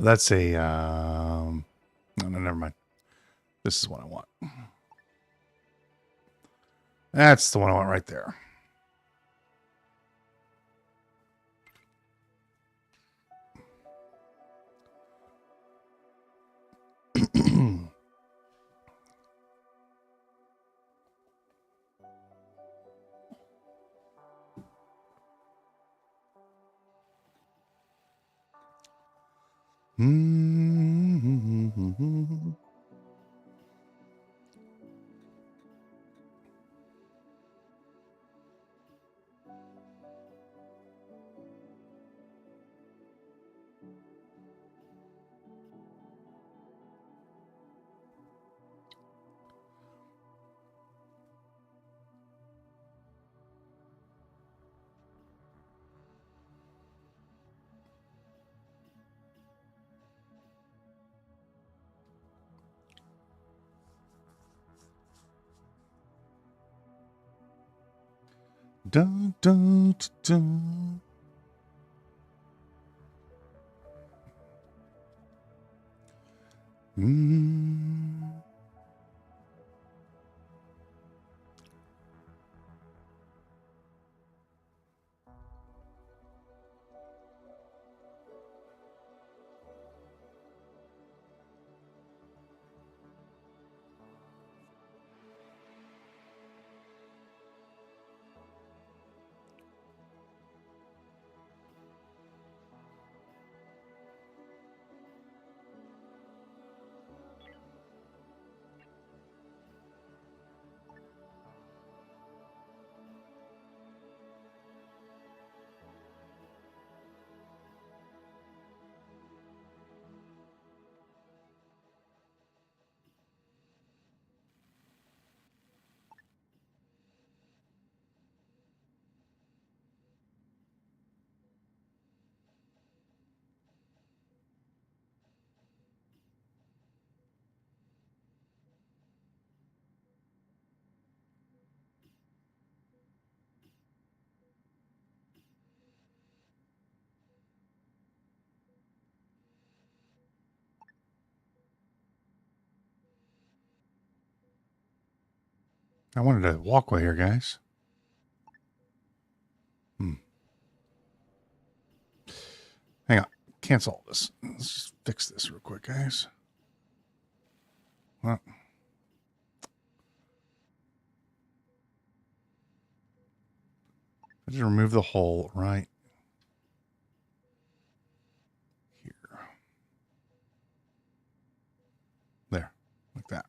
That's a... no, never mind. This is what I want. That's the one I want right there. Mm-hmm. Dun, dun, dun. Mm. I wanted a walkway here, guys. Hang on. Cancel this. Let's just fix this real quick, guys. Well, I just remove the hole right here. There. Like that.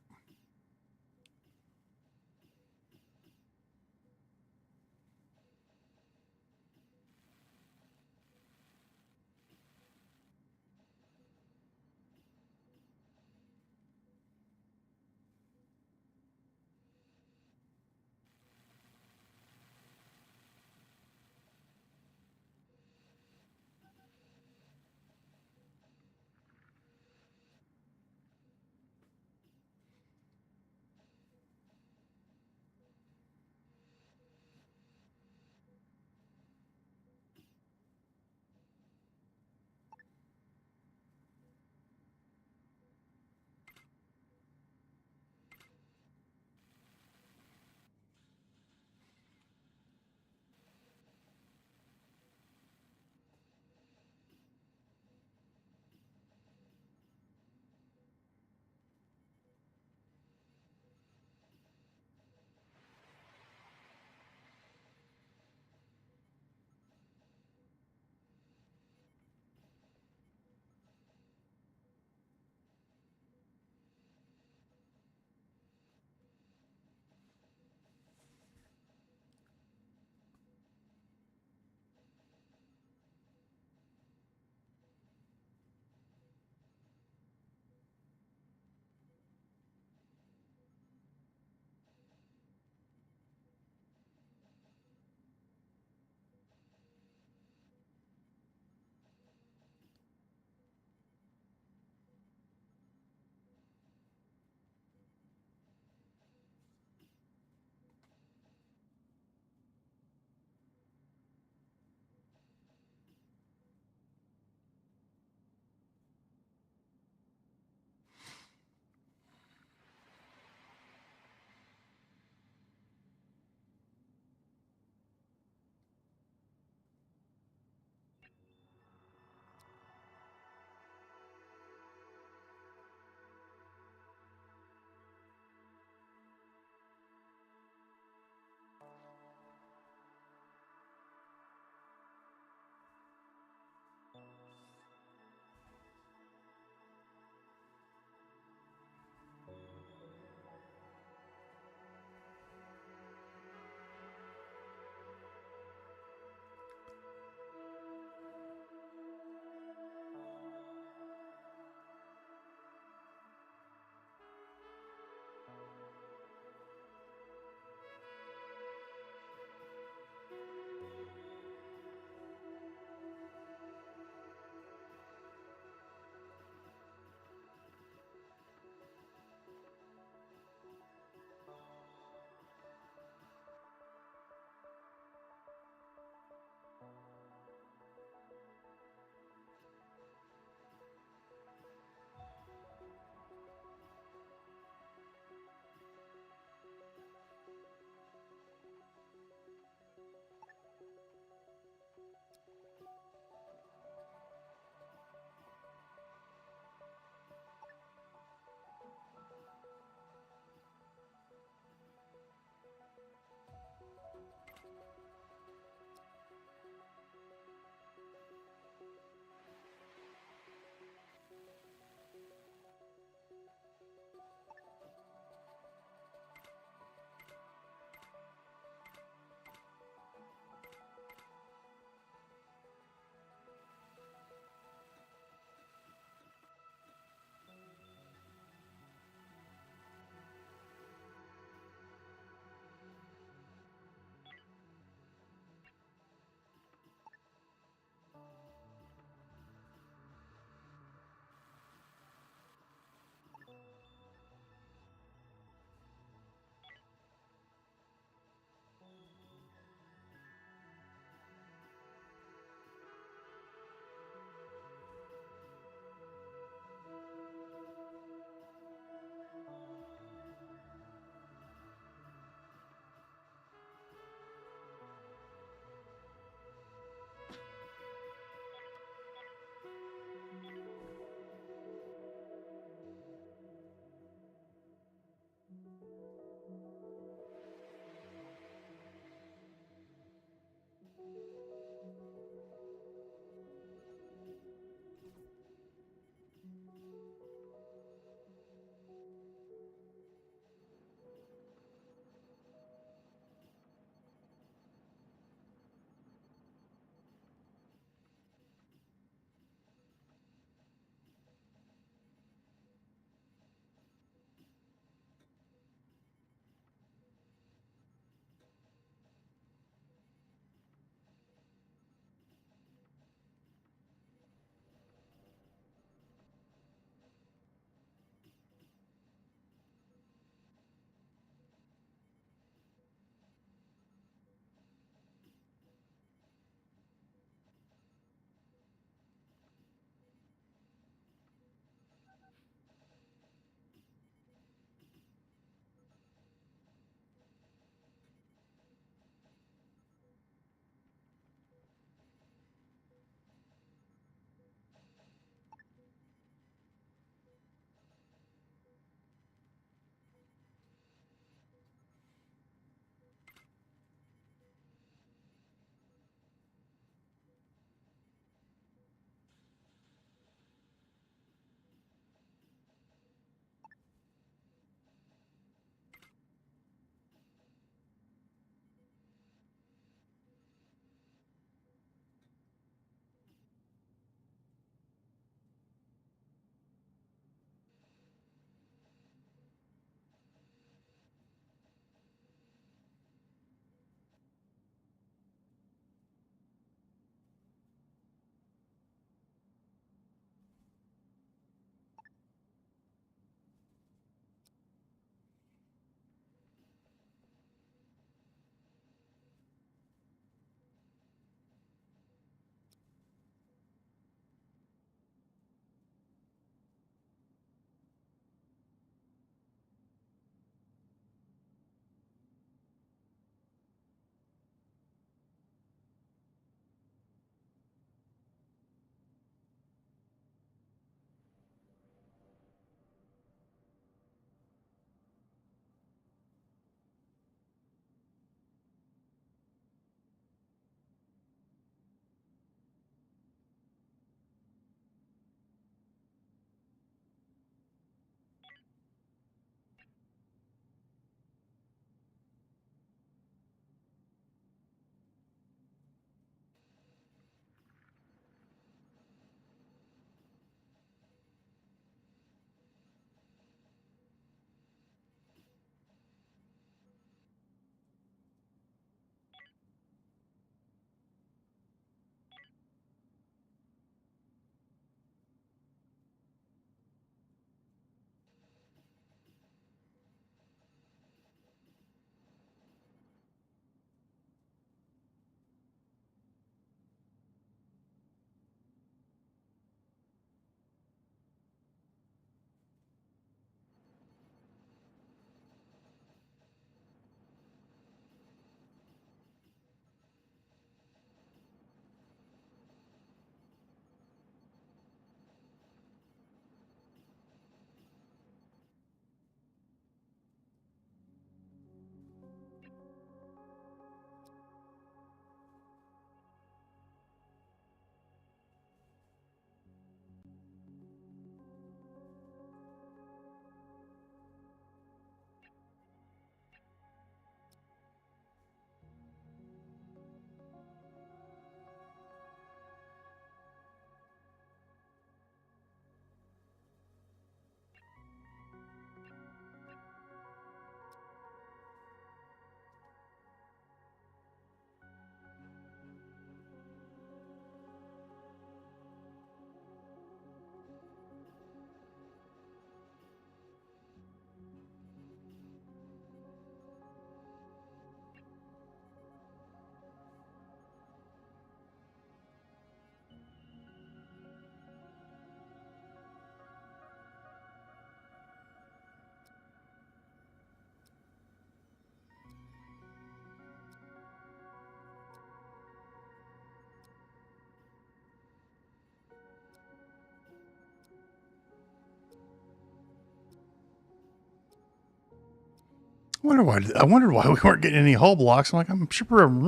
I wondered why we weren't getting any hull blocks. I'm like, I'm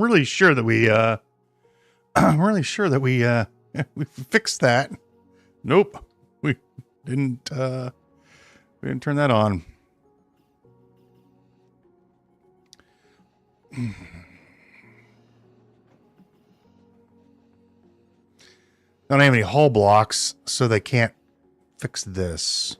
really sure that we I'm really sure that we fixed that. Nope. We didn't turn that on. Don't have any hull blocks, so they can't fix this.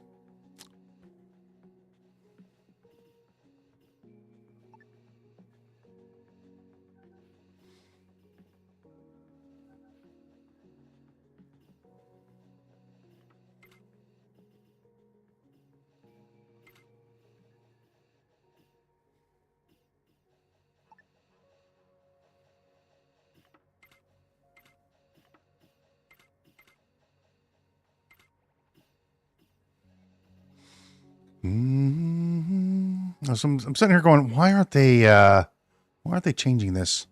So I'm sitting here going, why aren't they changing this?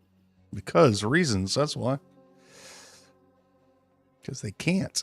Because reasons, that's why. Because they can't.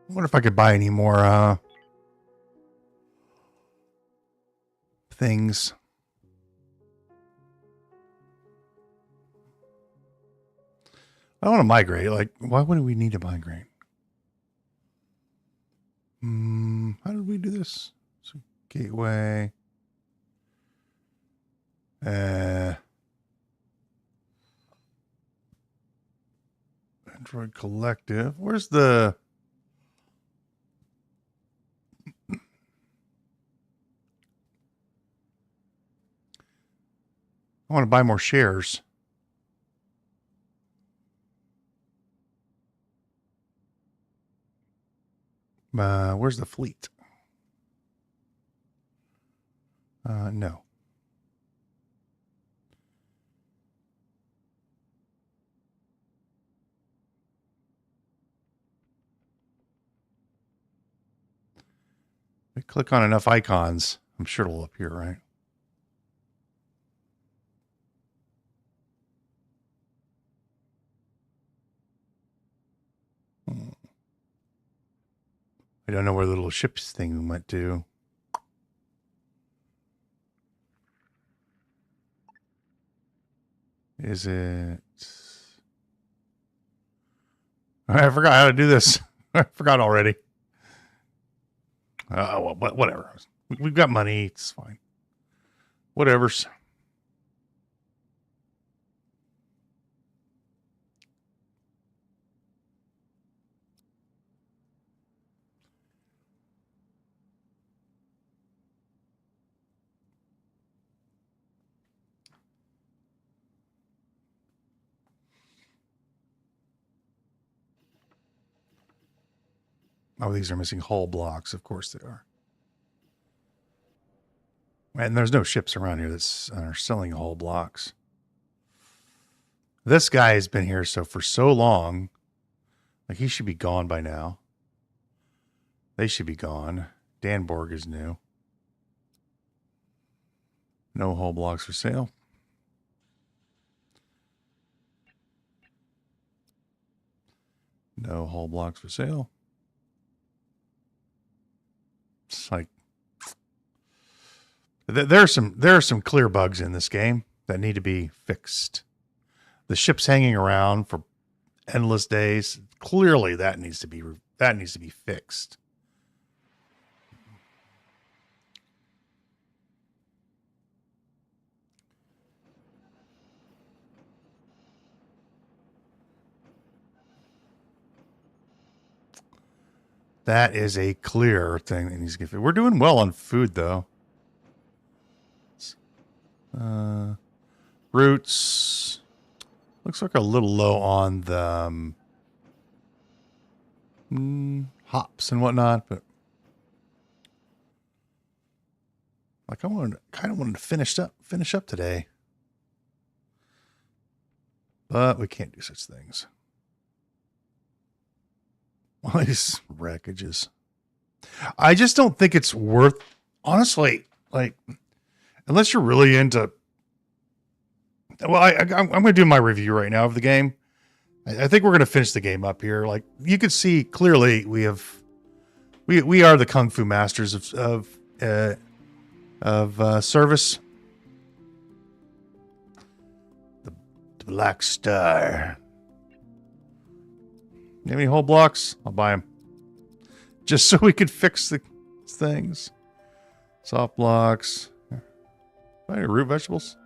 I wonder if I could buy any more things. I want to migrate. Like, why would we need to migrate? How did we do this? So, gateway. Android Collective. Where's the... I want to buy more shares. Where's the fleet? No. We click on enough icons, I'm sure it'll appear, right? I don't know where the little ships thing went to. Is it... I forgot how to do this. I forgot already. Well, whatever. We've got money. It's fine. Whatever's. Oh, these are missing hull blocks. Of course they are. And there's no ships around here that are selling hull blocks. This guy has been here for so long. Like, he should be gone by now. They should be gone. Danborg is new. No hull blocks for sale. No hull blocks for sale. It's like there are some clear bugs in this game that need to be fixed. The ship's hanging around for endless days. Clearly, that needs to be fixed. That is a clear thing that needs to get fixed. We're doing well on food, though. Roots. Looks like a little low on the hops and whatnot, but Like I kind of wanted to finish up today. But we can't do such things. All these wreckages. I just don't think it's worth, honestly, like, unless you're really into, well, I'm going to do my review right now of the game. I think we're going to finish the game up here. Like, you could see clearly we are the Kung Fu masters of service. The Black Star. You have any whole blocks? I'll buy them. Just so we could fix the things. Soft blocks. Buy any root vegetables?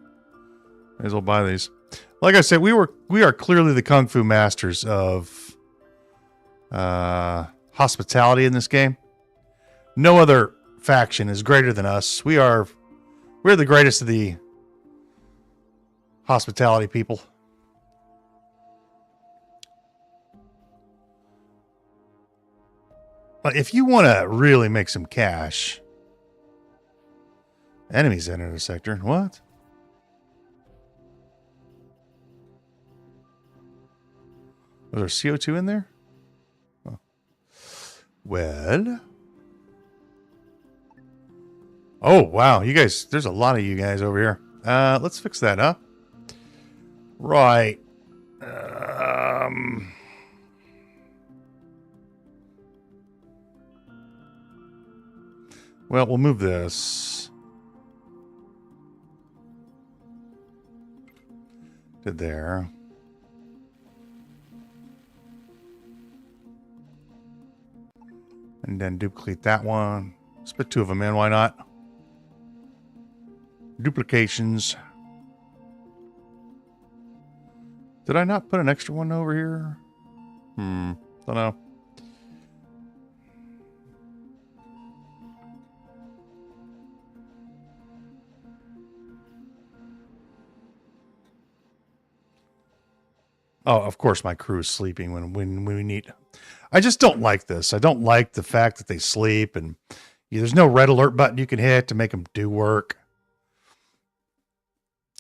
May as well buy these. Like I said, we are clearly the Kung Fu masters of hospitality in this game. No other faction is greater than us. We're the greatest of the hospitality people. But if you want to really make some cash, enemies enter the sector. What? Was there CO2 in there? Oh. Well. Oh, wow. You guys, there's a lot of you guys over here. Let's fix that up. Right. Well, we'll move this to there. And then duplicate that one. Let's put two of them in. Why not? Duplications. Did I not put an extra one over here? Don't know. Oh, of course my crew is sleeping when we need. I just don't like this. I don't like the fact that they sleep and there's no red alert button you can hit to make them do work.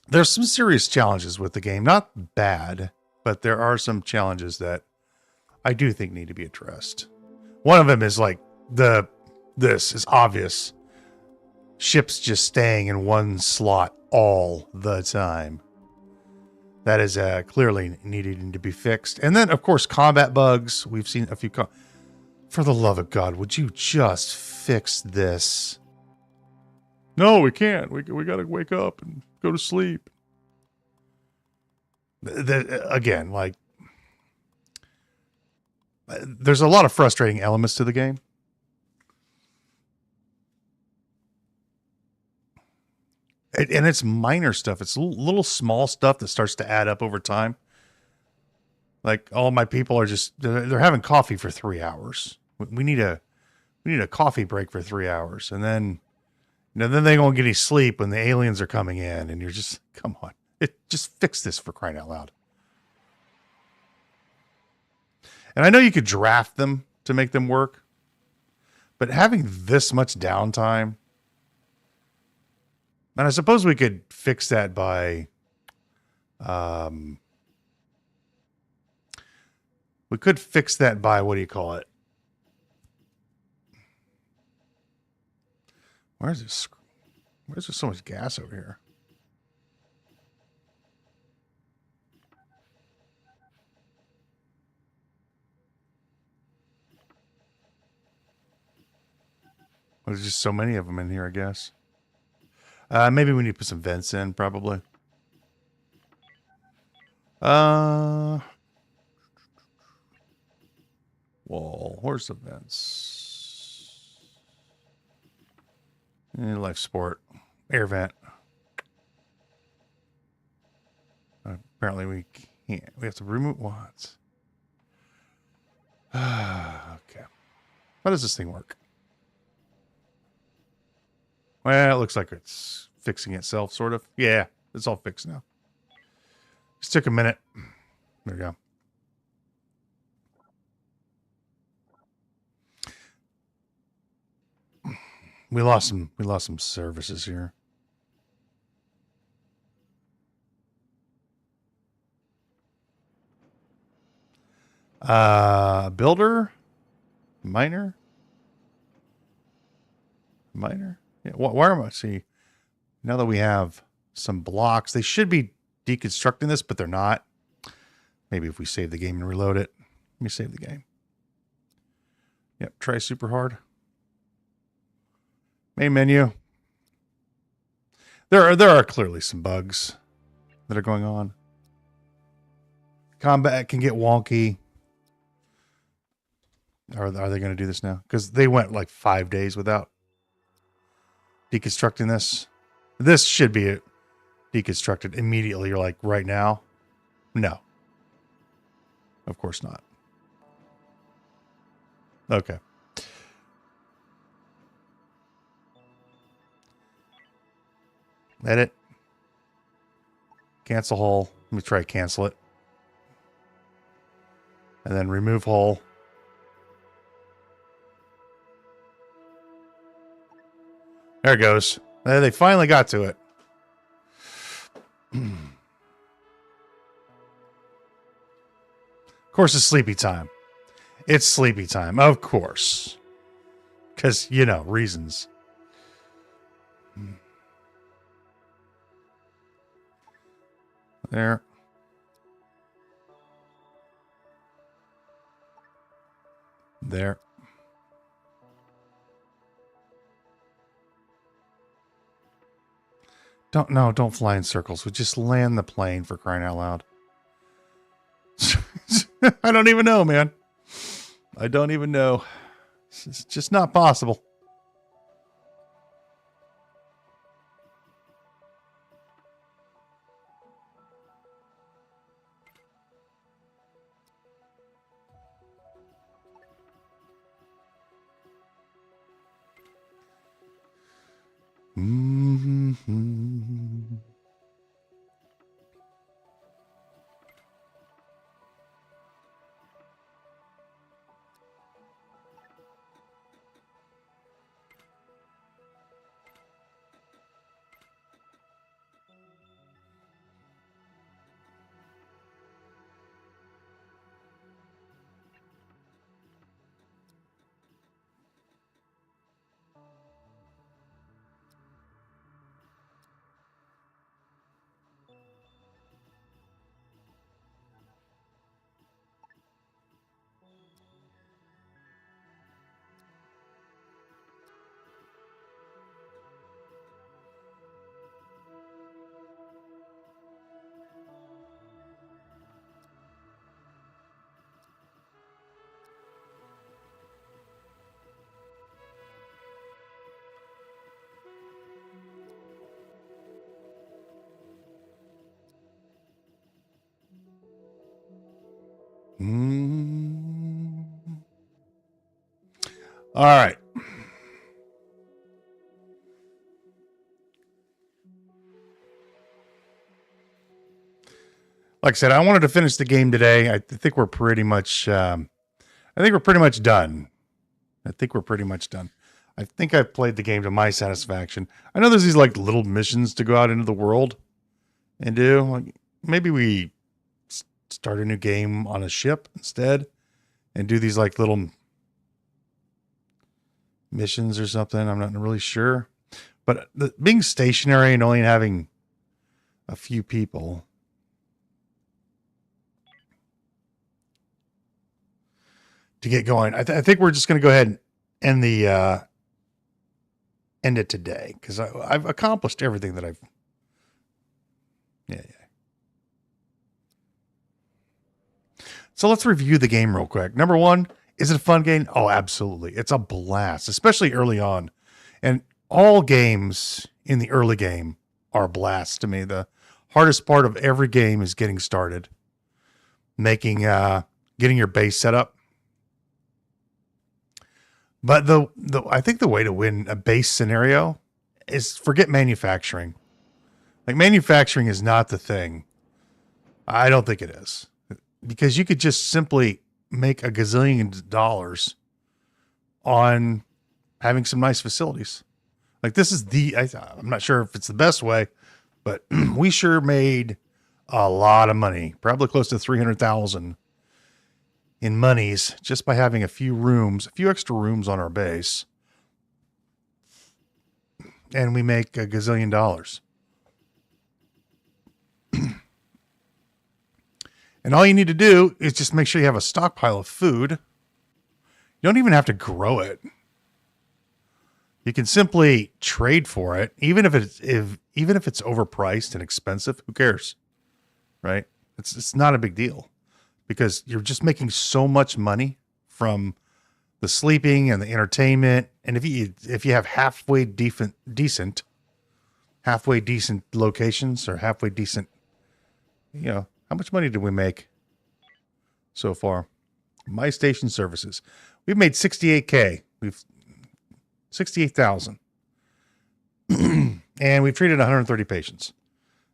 There's some serious challenges with the game. Not bad, but there are some challenges that I do think need to be addressed. One of them is like this is obvious. Ships just staying in one slot all the time. That is clearly needing to be fixed. And then, of course, combat bugs. We've seen a few. For the love of God, would you just fix this? No, we can't. We got to wake up and go to sleep. Again, like, there's a lot of frustrating elements to the game. And it's minor stuff. It's little small stuff that starts to add up over time. Like all my people are they're having coffee for 3 hours. We need a coffee break for 3 hours. And then, then they won't get any sleep when the aliens are coming in. And you're just, come on. Just fix this for crying out loud. And I know you could draft them to make them work. But having this much downtime. And I suppose we could fix that by, we could fix that by, what do you call it? Where's there so much gas over here? Well, there's just so many of them in here, I guess. Maybe we need to put some vents in, probably. Wall. Where's the vents? Life support. Air vent. Apparently we can't. We have to remove what? Okay. How does this thing work? Well, it looks like it's fixing itself, sort of. Yeah, it's all fixed now. Just took a minute. There we go. We lost some services here. Builder, miner. Yeah, where am I? See, now that we have some blocks, they should be deconstructing this, but they're not. Maybe if we save the game and reload it. Let me save the game. Yep, try super hard. Main menu. There are clearly some bugs that are going on. Combat can get wonky. Are they going to do this now? Because they went like 5 days without deconstructing this. This should be deconstructed immediately, or like right now. No. Of course not. Okay. Edit. Cancel hull. Let me try to cancel it. And then remove hull. There it goes. They finally got to it. Of course, it's sleepy time. It's sleepy time, of course. Because, you know, reasons. There. There. Don't fly in circles. We just land the plane, for crying out loud. I don't even know, man. I don't even know. It's just not possible. All right. Like I said, I wanted to finish the game today. I think we're pretty much done. I think we're pretty much done. I think I've played the game to my satisfaction. I know there's these like little missions to go out into the world and do. Like, maybe we start a new game on a ship instead and do these like little missions or something. I'm not really sure. But being stationary and only having a few people. To get going, I think we're just going to go ahead and end it today because I've accomplished everything that I've. Yeah. So let's review the game real quick. Number one, is it a fun game? Oh, absolutely. It's a blast, especially early on. And all games in the early game are blasts to me. The hardest part of every game is getting started, getting your base set up. But I think the way to win a base scenario is forget manufacturing. Like manufacturing is not the thing. I don't think it is. Because you could just simply make a gazillion dollars on having some nice facilities. Like this is I'm not sure if it's the best way, but we sure made a lot of money, probably close to 300,000 in monies just by having a few extra rooms on our base. And we make a gazillion dollars. And all you need to do is just make sure you have a stockpile of food. You don't even have to grow it. You can simply trade for it, even if it's overpriced and expensive. Who cares, right? It's not a big deal because you're just making so much money from the sleeping and the entertainment. And if you have halfway decent locations or halfway decent, how much money did we make so far? My station services, we've made 68K. We've 68,000. And we've treated 130 patients.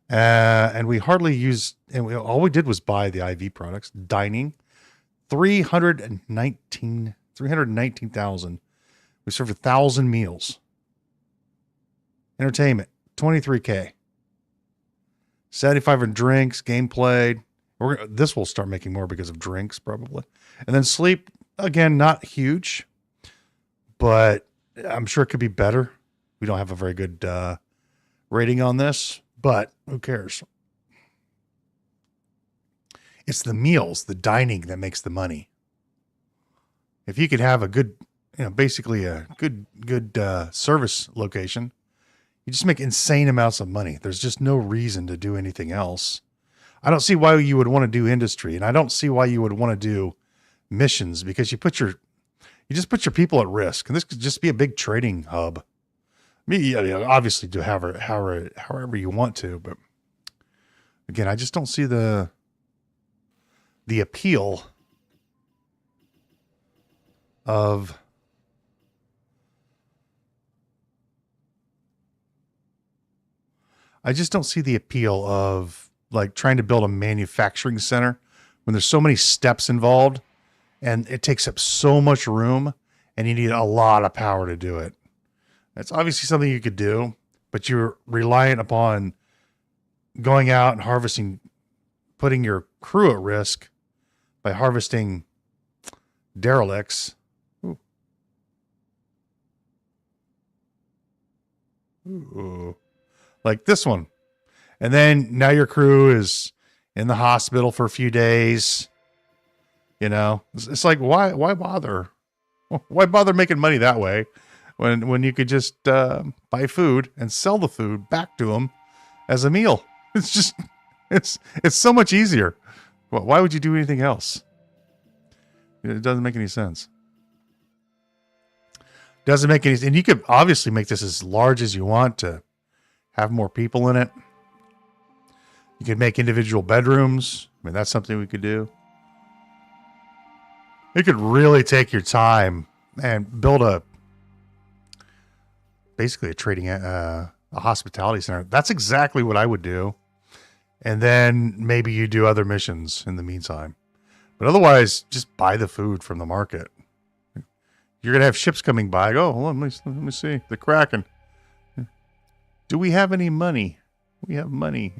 And we hardly used, all we did was buy the IV products. Dining, 319,000. We served 1,000 meals. Entertainment, 23K. 75 in drinks, game played. This will start making more because of drinks, probably. And then sleep, again, not huge, but I'm sure it could be better. We don't have a very good rating on this, but who cares? It's the meals, the dining that makes the money. If you could have a good, basically a good service location, you just make insane amounts of money. There's just no reason to do anything else. I don't see why you would want to do industry, and I don't see why you would want to do missions, because you just put your people at risk. And this could just be a big trading hub. I mean, obviously do however you want to, but again, I just don't see the appeal of like trying to build a manufacturing center when there's so many steps involved and it takes up so much room and you need a lot of power to do it. That's obviously something you could do, but you're reliant upon going out and harvesting, putting your crew at risk by harvesting derelicts. Ooh. Like this one. And then now your crew is in the hospital for a few days. It's like, why bother? Why bother making money that way when you could just buy food and sell the food back to them as a meal? It's just, it's so much easier. Why would you do anything else? It doesn't make any sense. And you could obviously make this as large as you want to have more people in it. You could make individual bedrooms. I mean, that's something we could do. You could really take your time and build basically a trading, a hospitality center. That's exactly what I would do. And then maybe you do other missions in the meantime. But otherwise, just buy the food from the market. You're going to have ships coming by. Oh, hold on, let me see. The Kraken. Do we have any money? We have money.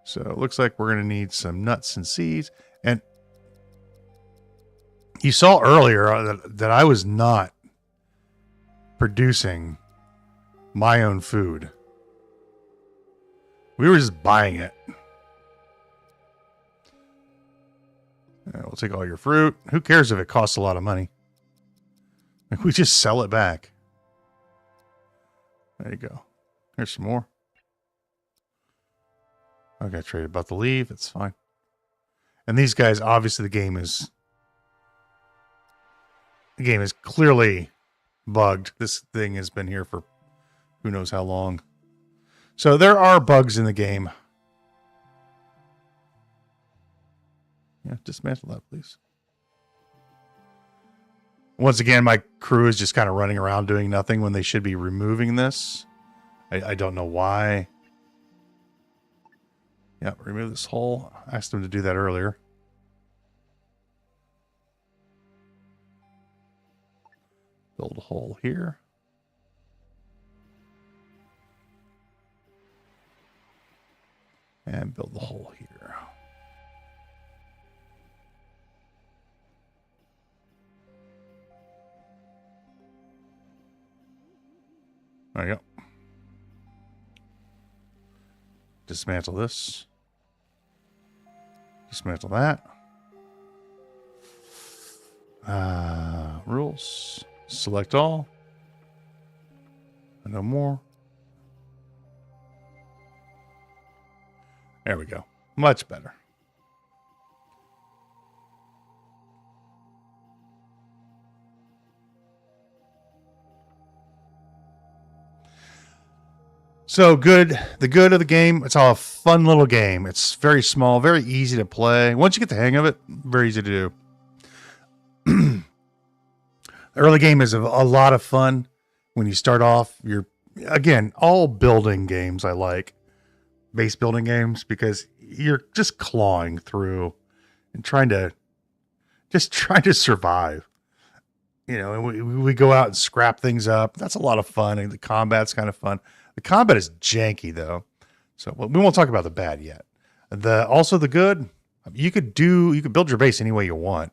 So it looks like we're going to need some nuts and seeds. And you saw earlier that I was not producing my own food. We were just buying it. We'll take all your fruit. Who cares if it costs a lot of money? We just sell it back. There you go. Here's some more. I got traded about to leave. It's fine. And these guys, obviously the game is clearly bugged. This thing has been here for who knows how long. So there are bugs in the game. Yeah, dismantle that, please. Once again, my crew is just kind of running around doing nothing when they should be removing this. I don't know why. Yeah, remove this hole. I asked them to do that earlier. Build a hole here. And build the hole here. There you go. Dismantle this. Dismantle that. Rules. Select all. No more. There we go. Much better. So good. The good of the game, it's all a fun little game. It's very small, very easy to play. Once you get the hang of it, very easy to do. The early game is a lot of fun. When you start off, again, all building games I like. Base building games, because you're just clawing through and trying to survive. You know, and we go out and scrap things up. That's a lot of fun, and the combat's kind of fun. The combat is janky though, so we won't talk about the bad yet. Also the good, you could build your base any way you want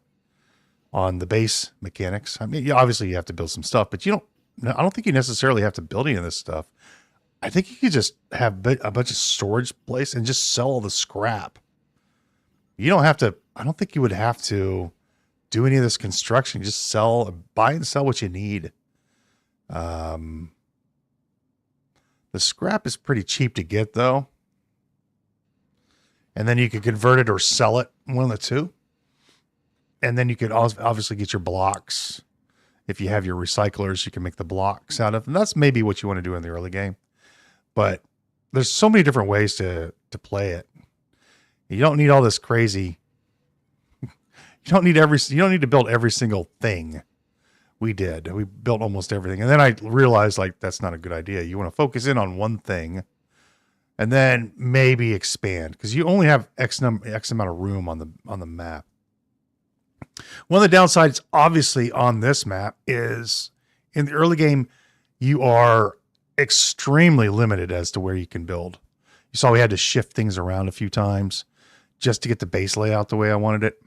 on the base mechanics. I mean, obviously you have to build some stuff, but I don't think you necessarily have to build any of this stuff. I think you could just have a bunch of storage place and just sell all the scrap. You don't have to. I don't think you would have to do any of this construction. You just buy and sell what you need. The scrap is pretty cheap to get though. And then you could convert it or sell it, one of the two. And then you could obviously get your blocks. If you have your recyclers, you can make the blocks out of, and that's maybe what you want to do in the early game. But there's so many different ways to play it. You don't need all this crazy. You don't need to build every single thing. We built almost everything. And then I realized like, that's not a good idea. You want to focus in on one thing and then maybe expand, because you only have X amount of room on the map. One of the downsides, obviously, on this map is in the early game, you are extremely limited as to where you can build. You saw we had to shift things around a few times just to get the base layout the way I wanted it.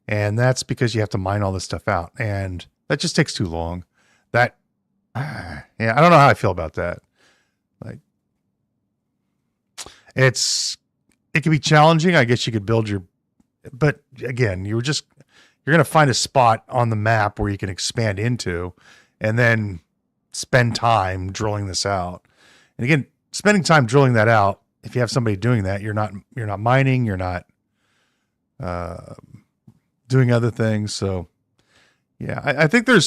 And that's because you have to mine all this stuff out. And that just takes too long. Yeah, I don't know how I feel about that. Like, it can be challenging. I guess you could build but again, you're going to find a spot on the map where you can expand into and then spend time drilling this out. And again, spending time drilling that out, if you have somebody doing that, you're not mining, you're not doing other things. So yeah, I think having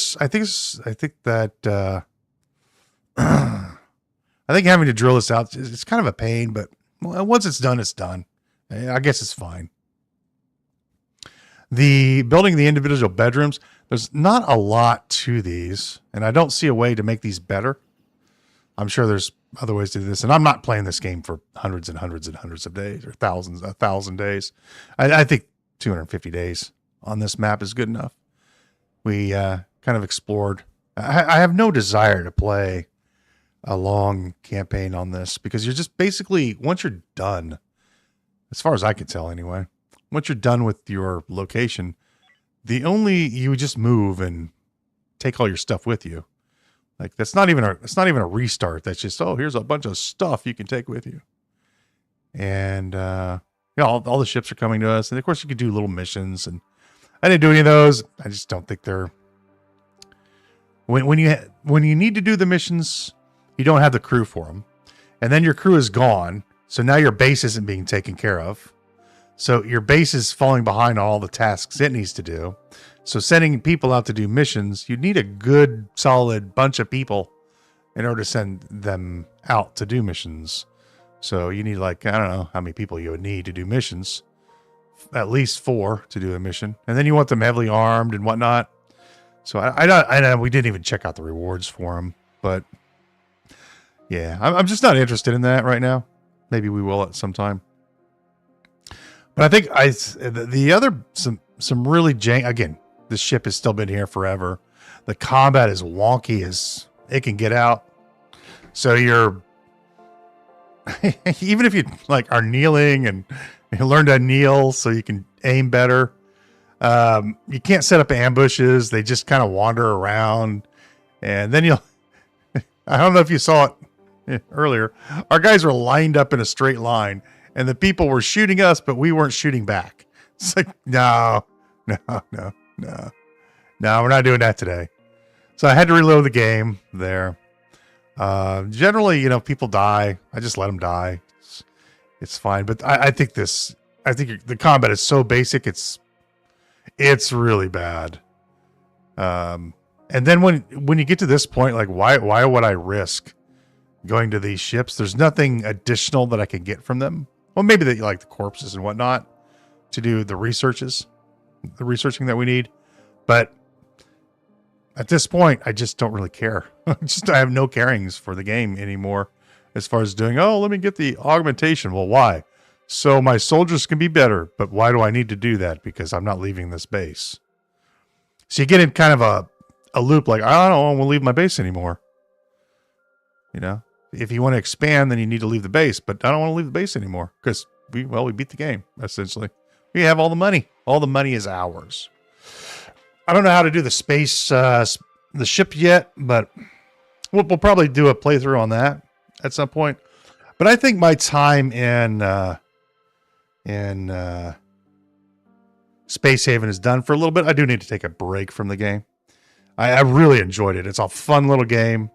to drill this out, it's kind of a pain, but once it's done, it's done. I guess it's fine. The building the individual bedrooms, there's not a lot to these, and I don't see a way to make these better. I'm sure there's other ways to do this, and I'm not playing this game for hundreds and hundreds and hundreds of days or 1,000 days. I think 250 days on this map is good enough. We kind of explored. I have no desire to play a long campaign on this, because you're just basically, once you're done, as far as I can tell anyway, once you're done with your location, you would just move and take all your stuff with you. Like it's not even a restart. That's just, here's a bunch of stuff you can take with you. And all the ships are coming to us, and of course you could do little missions, and I didn't do any of those. I just don't think they're when you need to do the missions, you don't have the crew for them, and then your crew is gone, so now your base isn't being taken care of. So your base is falling behind on all the tasks it needs to do. So sending people out to do missions, you need a good, solid bunch of people in order to send them out to do missions. So you need, like, I don't know how many people you would need to do missions. At least 4 to do a mission. And then you want them heavily armed and whatnot. So I know we didn't even check out the rewards for them. But yeah, I'm just not interested in that right now. Maybe we will at some time. But I think the other, some really again, this ship has still been here forever. The combat is wonky as it can get out. So even if you like are kneeling and you learn to kneel so you can aim better, you can't set up ambushes. They just kind of wander around, and then you'll. I don't know if you saw it earlier. Our guys were lined up in a straight line, and the people were shooting us, but we weren't shooting back. It's like, no, we're not doing that today. So I had to reload the game there. Generally, you know, people die. I just let them die. It's fine. But I think the combat is so basic. It's really bad. And then when you get to this point, like, why would I risk going to these ships? There's nothing additional that I can get from them. Well, maybe that you like the corpses and whatnot to do the researching that we need. But at this point, I just don't really care. I have no carings for the game anymore as far as doing, oh, let me get the augmentation. Well, why? So my soldiers can be better. But why do I need to do that? Because I'm not leaving this base. So you get in kind of a loop like, I don't want to leave my base anymore. You know, if you want to expand, then you need to leave the base. But I don't want to leave the base anymore because we beat the game, essentially. We have all the money. All the money is ours. I don't know how to do the space, the ship yet, but we'll probably do a playthrough on that at some point. But I think my time in Space Haven is done for a little bit. I do need to take a break from the game. I really enjoyed it. It's a fun little game.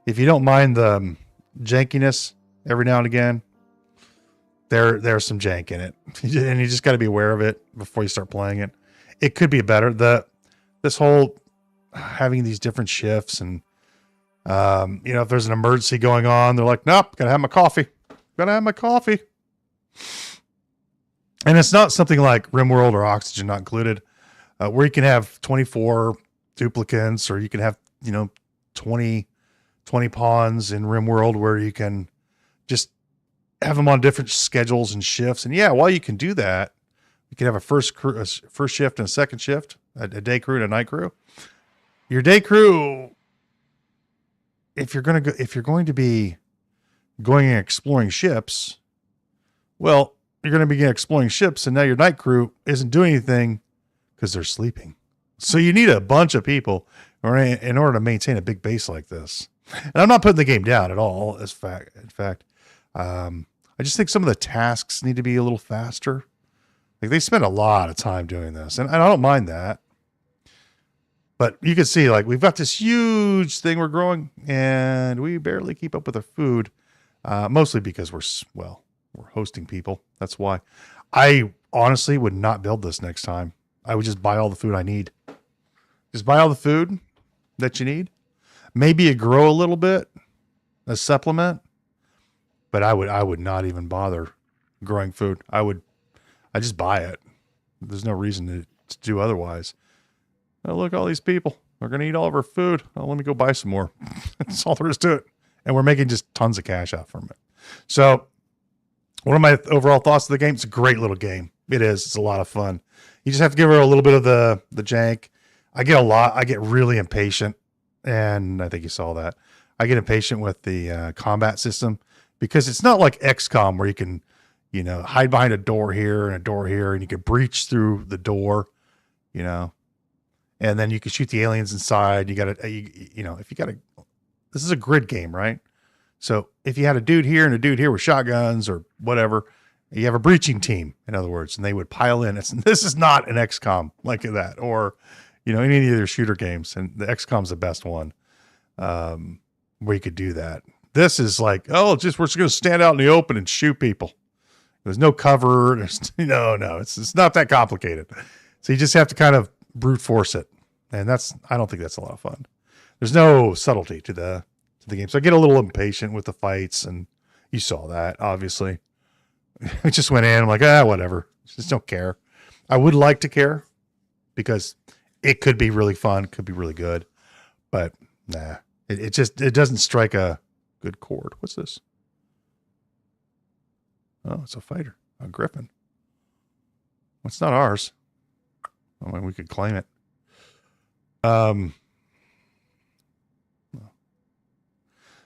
If you don't mind the jankiness every now and again, there's some jank in it, and you just got to be aware of it before you start playing it. It could be better. This whole having these different shifts, and you know, if there's an emergency going on, they're like, nope, gotta have my coffee. And it's not something like RimWorld or Oxygen Not Included, where you can have 24 duplicants, or you can have, you know, 20 pawns in RimWorld, where you can just have them on different schedules and shifts. And yeah, while you can do that, you can have a first shift and a second shift, a day crew and a night crew. Your day crew, if you're going to be going and exploring ships, well, you're going to begin exploring ships, and now your night crew isn't doing anything because they're sleeping. So you need a bunch of people in order to maintain a big base like this. And I'm not putting the game down at all. In fact, I just think some of the tasks need to be a little faster. Like, they spend a lot of time doing this, and I don't mind that. But you can see, like, we've got this huge thing we're growing, and we barely keep up with our food, mostly because we're hosting people. That's why. I honestly would not build this next time. I would just buy all the food I need. Just buy all the food that you need. Maybe you grow a little bit, a supplement, but I would not even bother growing food. I just buy it. There's no reason to do otherwise. Oh, look, all these people are going to eat all of our food. Oh, let me go buy some more. That's all there is to it. And we're making just tons of cash out from it. So one of my overall thoughts of the game, it's a great little game. It is. It's a lot of fun. You just have to give her a little bit of the jank. I get really impatient. And I think you saw that. I get impatient with the combat system because it's not like XCOM where you can, you know, hide behind a door here and a door here, and you can breach through the door, you know, and then you can shoot the aliens inside. You got to, you know, if you got to, this is a grid game, right? So if you had a dude here and a dude here with shotguns or whatever, you have a breaching team, in other words, and they would pile in. This is not an XCOM like that, or, you know, any of their shooter games. And the XCOM's the best one, where you could do that. This is like, we're just going to stand out in the open and shoot people. There's no cover. It's not that complicated. So you just have to kind of brute force it. And I don't think that's a lot of fun. There's no subtlety to the game. So I get a little impatient with the fights, and you saw that, obviously. I just went in, I'm like, whatever. Just don't care. I would like to care because it could be really fun, could be really good, but nah, it doesn't strike a good chord. What's this? Oh, it's a fighter, a Griffin. Well, it's not ours. I mean, we could claim it.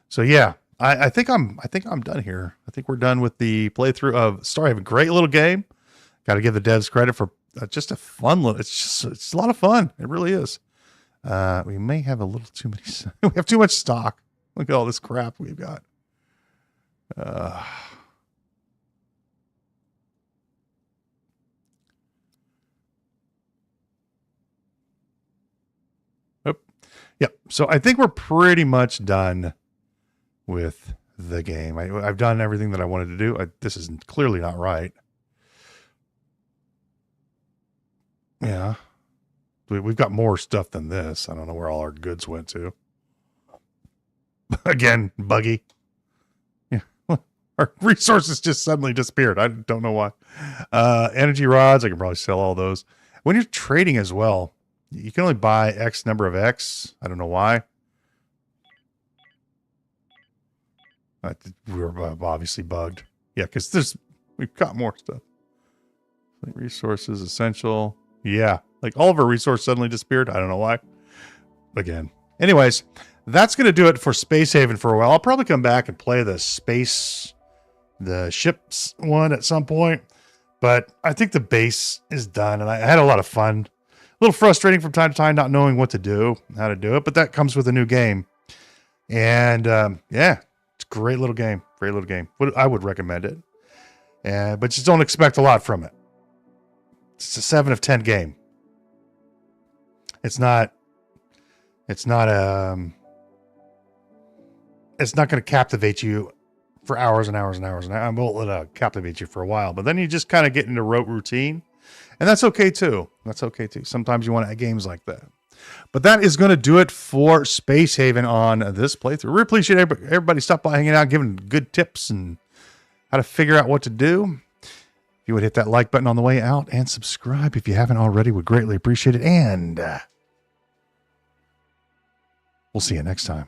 So yeah, I think I'm done here. I think we're done with the playthrough of Starhaven. A great little game. Got to give the devs credit for just a fun little. It's a lot of fun. It really is. We may have a little too many. We have too much stock. Look at all this crap we've got. Yep. So I think we're pretty much done with the game. I've done everything that I wanted to do. This is clearly not right. Yeah. We've got more stuff than this. I don't know where all our goods went to. Again, buggy. Yeah. Our resources just suddenly disappeared. I don't know why. Energy rods. I can probably sell all those. When you're trading as well, you can only buy X number of X. I don't know why. We were obviously bugged. Yeah, because we've got more stuff. Resources, essential. Yeah, like all of our resources suddenly disappeared. I don't know why. Again. Anyways, that's going to do it for Space Haven for a while. I'll probably come back and play the ships one at some point. But I think the base is done, and I had a lot of fun. A little frustrating from time to time not knowing what to do, how to do it, but that comes with a new game. And yeah, it's a great little game. Great little game. I would recommend it. But just don't expect a lot from it. It's a 7 of 10 game. It's not going to captivate you for hours and hours and hours. And I won't captivate you for a while, but then you just kind of get into rote routine. And that's okay too. That's okay too. Sometimes you want games like that. But that is going to do it for Space Haven on this playthrough. We appreciate everybody stop by, hanging out, giving good tips and how to figure out what to do. If you would hit that like button on the way out and subscribe if you haven't already, would greatly appreciate it. And we'll see you next time.